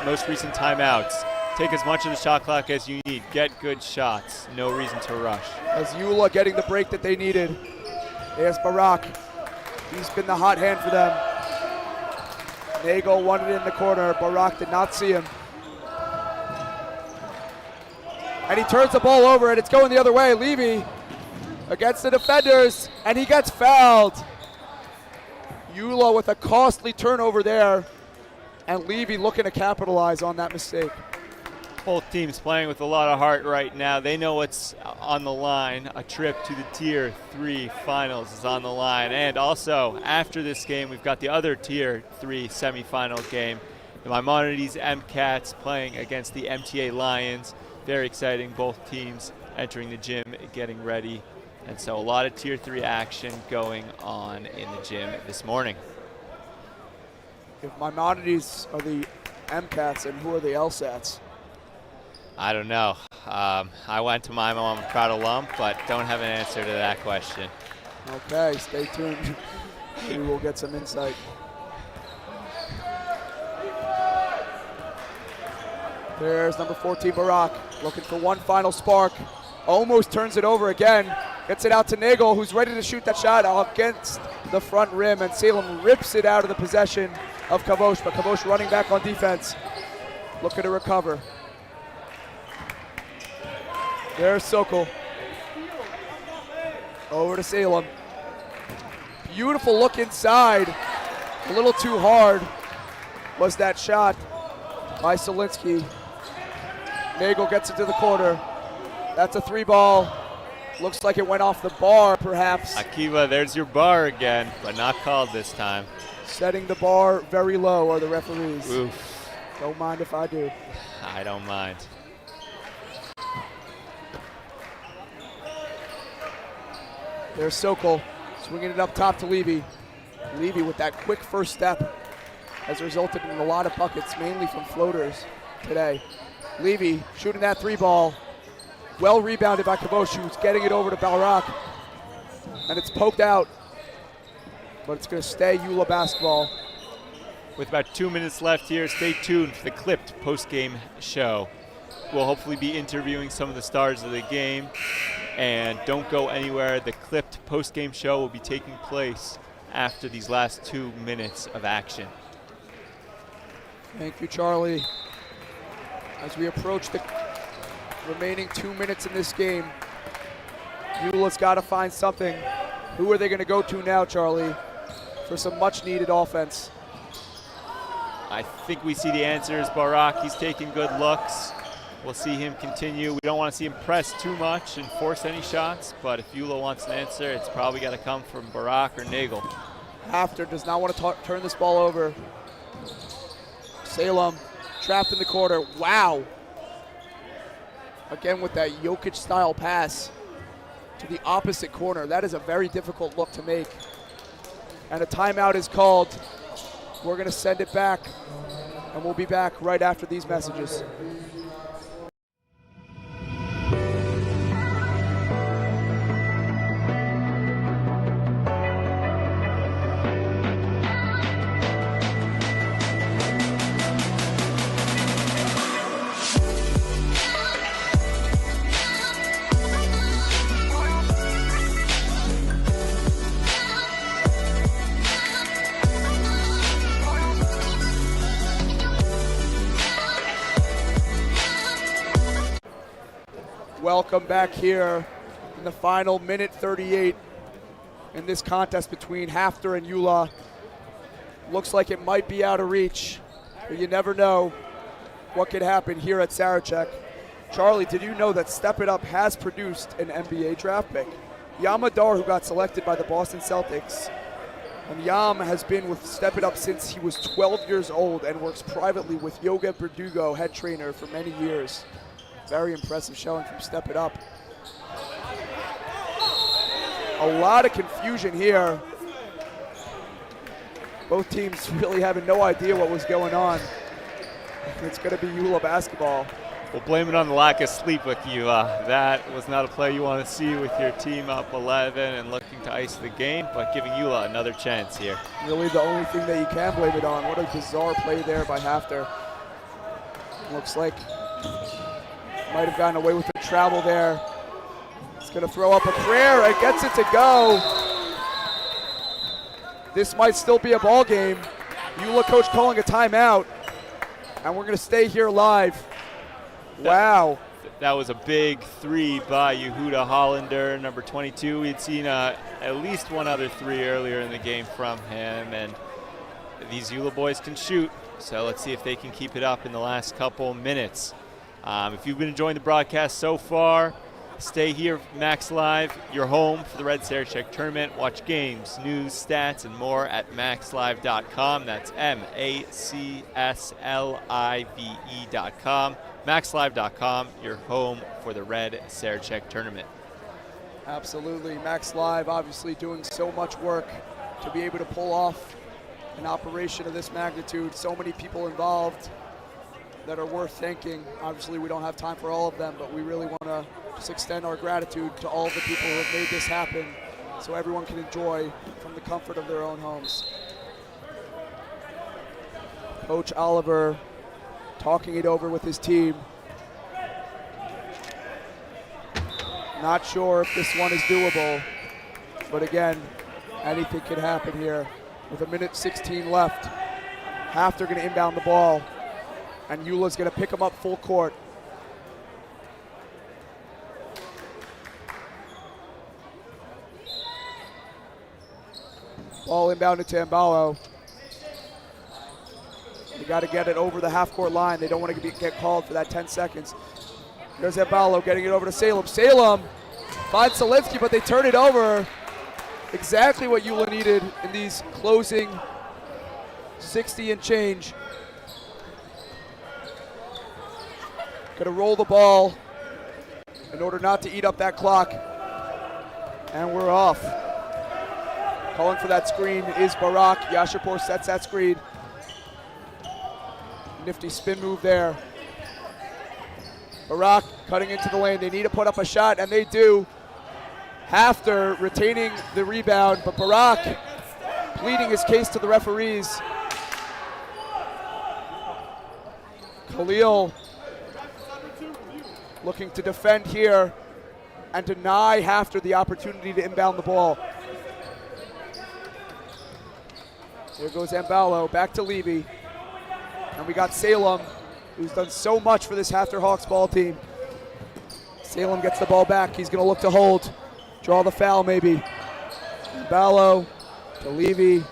most recent timeouts. Take as much of the shot clock as you need. Get good shots. No reason to rush. As YULA getting the break that they needed. There's Barak. He's been the hot hand for them. Nagel wanted it in the corner. Barak did not see him. And he turns the ball over, and it's going the other way. Levy against the defenders, and he gets fouled. YULA with a costly turnover there, and Levy looking to capitalize on that mistake. Both teams playing with a lot of heart right now. They know what's on the line. A trip to the Tier 3 finals is on the line. And also, after this game, we've got the other Tier 3 semifinal game. The Maimonides MCats playing against the MTA Lions. Very exciting, both teams entering the gym, getting ready. And so a lot of Tier 3 action going on in the gym this morning. If Maimonides are the MCats, and who are the LSATs? I don't know. I went to MIMO, I'm a proud alum, but don't have an answer to that question. Okay, stay tuned. We will get some insight. There's number 14, Barak, looking for one final spark. almost turns it over again. Gets it out to Nagel, who's ready to shoot that shot against the front rim, and Salem rips it out of the possession of Kavosh, but Kavosh running back on defense, looking to recover. There's Sokol. Over to Salem. Beautiful look inside. A little too hard was that shot by Solinsky. Nagel gets it to the corner. That's a 3-ball. Looks like it went off the bar, perhaps. Akiva, there's your bar again, but not called this time. Setting the bar very low are the referees. Oof. Don't mind if I do. I don't mind. There's Sokol swinging it up top to Levy. Levy with that quick first step has resulted in a lot of buckets, mainly from floaters today. Levy shooting that 3-ball. Well rebounded by Kavosh, who's getting it over to Barak. And it's poked out, but it's going to stay YULA basketball. With about 2 minutes left here, stay tuned for the clipped post-game show. We'll hopefully be interviewing some of the stars of the game. And don't go anywhere. The clipped post-game show will be taking place after these last 2 minutes of action. Thank you, Charlie. As we approach the remaining 2 minutes in this game, YULA's got to find something. Who are they going to go to now, Charlie, for some much-needed offense? I think we see the answers. Barak, he's taking good looks. We'll see him continue. We don't want to see him press too much and force any shots, but if YULA wants an answer, it's probably got to come from Barak or Nagel. HAFTR does not want to turn this ball over. Salem trapped in the corner. Wow. Again with that Jokic-style pass to the opposite corner. That is a very difficult look to make. And a timeout is called. We're going to send it back, and we'll be back right after these messages. Welcome back here in the final minute 38 in this contest between HAFTR and YULA. Looks like it might be out of reach, but you never know what could happen here at Sarachek. Charlie, did you know that Step It Up has produced an NBA draft pick? Yam Adar, who got selected by the Boston Celtics, and Yam has been with Step It Up since he was 12 years old and works privately with Yoga Verdugo, head trainer, for many years. Very impressive showing from Step It Up. A lot of confusion here. Both teams really having no idea what was going on. It's going to be YULA basketball. We'll blame it on the lack of sleep with you. That was not a play you want to see with your team up 11 and looking to ice the game, but giving YULA another chance here. Really the only thing that you can blame it on. What a bizarre play there by HAFTR. Looks like might have gotten away with the travel there. It's going to throw up a prayer and gets it to go. This might still be a ball game. YULA coach calling a timeout, and we're going to stay here live. Wow. That was a big three by Yehuda Hollander, number 22. We had seen at least one other three earlier in the game from him, and these YULA boys can shoot, so let's see if they can keep it up in the last couple minutes. If you've been enjoying the broadcast so far, stay here, Max Live, your home for the Red Sarachek tournament. Watch games, news, stats, and more at maxlive.com. That's MACSLIVE.com. maxlive.com, your home for the Red Sarachek tournament. Absolutely. Max Live obviously doing so much work to be able to pull off an operation of this magnitude. So many people involved that are worth thanking. Obviously, we don't have time for all of them, but we really want to just extend our gratitude to all of the people who have made this happen so everyone can enjoy from the comfort of their own homes. Coach Oliver talking it over with his team. Not sure if this one is doable, but again, anything could happen here. With 1:16 left, HAFTR going to inbound the ball, and YULA's going to pick them up full court. Ball inbounded to Mbalo. They got to get it over the half-court line. They don't want to get called for that 10 seconds. There's Mbalo getting it over to Salem. Salem finds Solinsky, but they turn it over. Exactly what YULA needed in these closing 60 and change. Gonna roll the ball in order not to eat up that clock. And we're off. Calling for that screen is Barak. Yashipur sets that screen. Nifty spin move there. Barak cutting into the lane. They need to put up a shot, and they do. HAFTR retaining the rebound, but Barak pleading his case to the referees. Khalil looking to defend here and deny HAFTR the opportunity to inbound the ball. There goes Mbalo, back to Levy. And we got Salem, who's done so much for this HAFTR Hawks ball team. Salem gets the ball back. He's going to look to hold. Draw the foul maybe. Mbalo to Levy.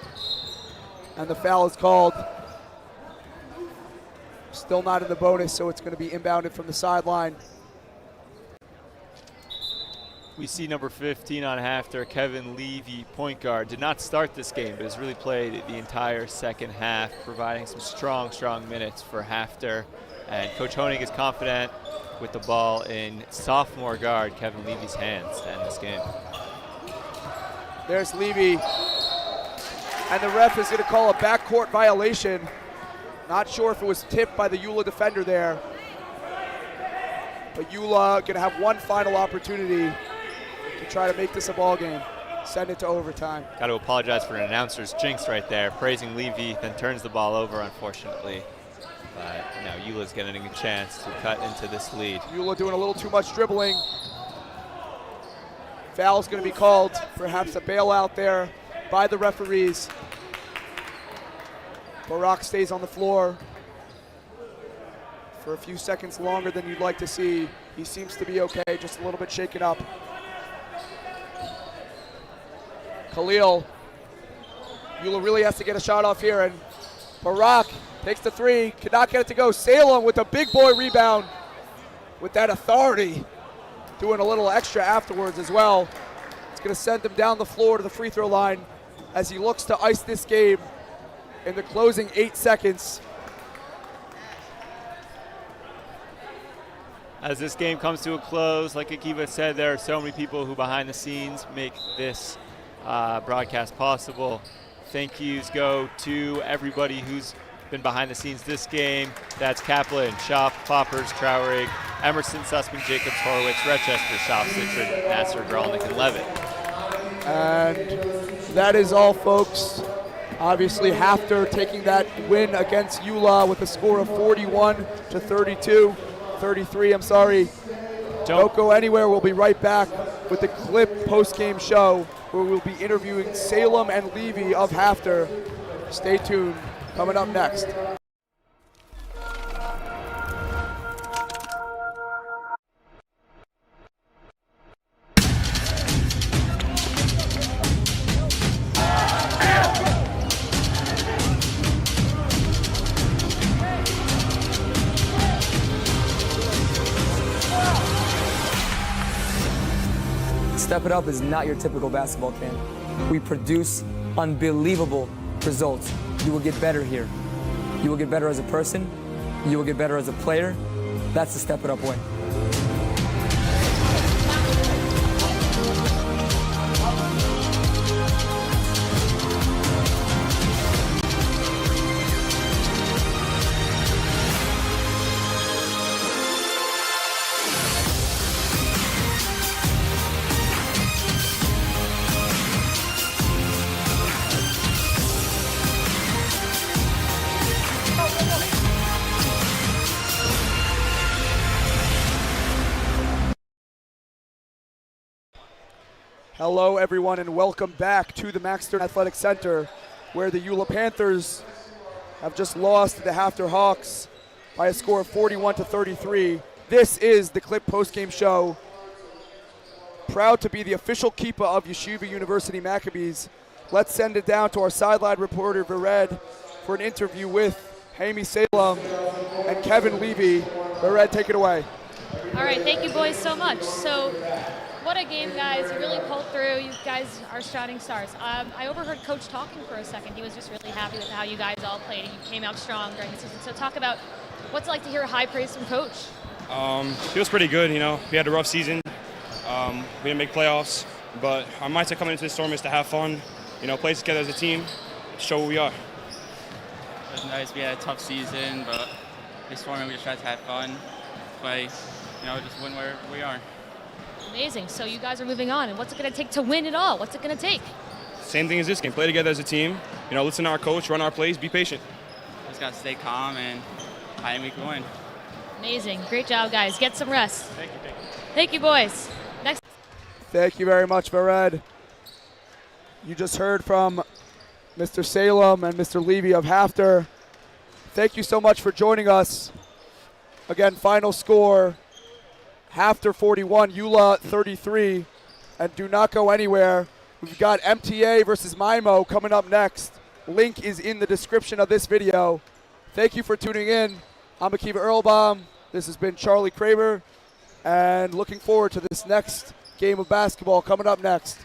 And the foul is called. Still not in the bonus, so it's going to be inbounded from the sideline. We see number 15 on HAFTR, Kevin Levy, point guard. Did not start this game, but has really played the entire second half, providing some strong minutes for HAFTR. And Coach Honig is confident with the ball in sophomore guard Kevin Levy's hands to end this game. There's Levy. And the ref is going to call a backcourt violation. Not sure if it was tipped by the YULA defender there. But YULA going to have one final opportunity to try to make this a ball game. Send it to overtime. Got to apologize for an announcer's jinx right there, praising Levy, then turns the ball over, unfortunately. But now YULA's getting a chance to cut into this lead. YULA doing a little too much dribbling. Foul's going to be called. Perhaps a bailout there by the referees. Barak stays on the floor for a few seconds longer than you'd like to see. He seems to be okay, just a little bit shaken up. Khalil. YULA really has to get a shot off here, and Barak takes the three, cannot get it to go. Salem with a big boy rebound with that authority, doing a little extra afterwards as well. It's going to send him down the floor to the free throw line as he looks to ice this game in the closing 8 seconds. As this game comes to a close, like Akiva said, there are so many people who behind the scenes make this broadcast possible. Thank yous go to everybody who's been behind the scenes this game. That's Kaplan, Shop, Poppers, Traurig, Emerson, Sussman, Jacobs, Horowitz, Rochester, Shop, Citron, Nasser, Gralnick, and Levitt. And that is all, folks. Obviously, HAFTR taking that win against YULA with a score of 33, I'm sorry. Don't go anywhere. We'll be right back with the Clip post-game show where we'll be interviewing Salem and Levy of HAFTR. Stay tuned. Coming up next. Step It Up is not your typical basketball camp. We produce unbelievable results. You will get better here. You will get better as a person. You will get better as a player. That's the Step It Up way. Hello, everyone, and welcome back to the Max Stern Athletic Center, where the YULA Panthers have just lost to the HAFTR Hawks by a score of 41-33. This is the Clip postgame show. Proud to be the official keeper of Yeshiva University Maccabees. Let's send it down to our sideline reporter, Vered, for an interview with Hamy Salem and Kevin Levy. Vered, take it away. All right, thank you boys so much. So, what a game, guys. You really pulled through. You guys are shining stars. I overheard Coach talking for a second. He was just really happy with how you guys all played, and you came out strong during the season. So talk about what's it like to hear high praise from Coach. He was pretty good, you know. We had a rough season. We didn't make playoffs, but our mindset coming into this tournament is to have fun, you know, play together as a team, show who we are. It was nice. We had a tough season, but this tournament we just tried to have fun, play, you know, just win where we are. Amazing. So you guys are moving on, and what's it going to take to win it all? What's it going to take? Same thing as this game. Play together as a team. You know, listen to our coach, run our plays, be patient. Just got to stay calm, and I think we can win. Amazing. Great job, guys. Get some rest. Thank you. Thank you, boys. Next. Thank you very much, Vered. You just heard from Mr. Salem and Mr. Levy of HAFTR. Thank you so much for joining us. Again, final score, HAFTR 41, YULA 33. And do not go anywhere. We've got MTA versus MIMO coming up next. Link is in the description of this video. Thank you for tuning in. I'm Akiva Earlbaum. This has been Charlie Kramer. And looking forward to this next game of basketball coming up next.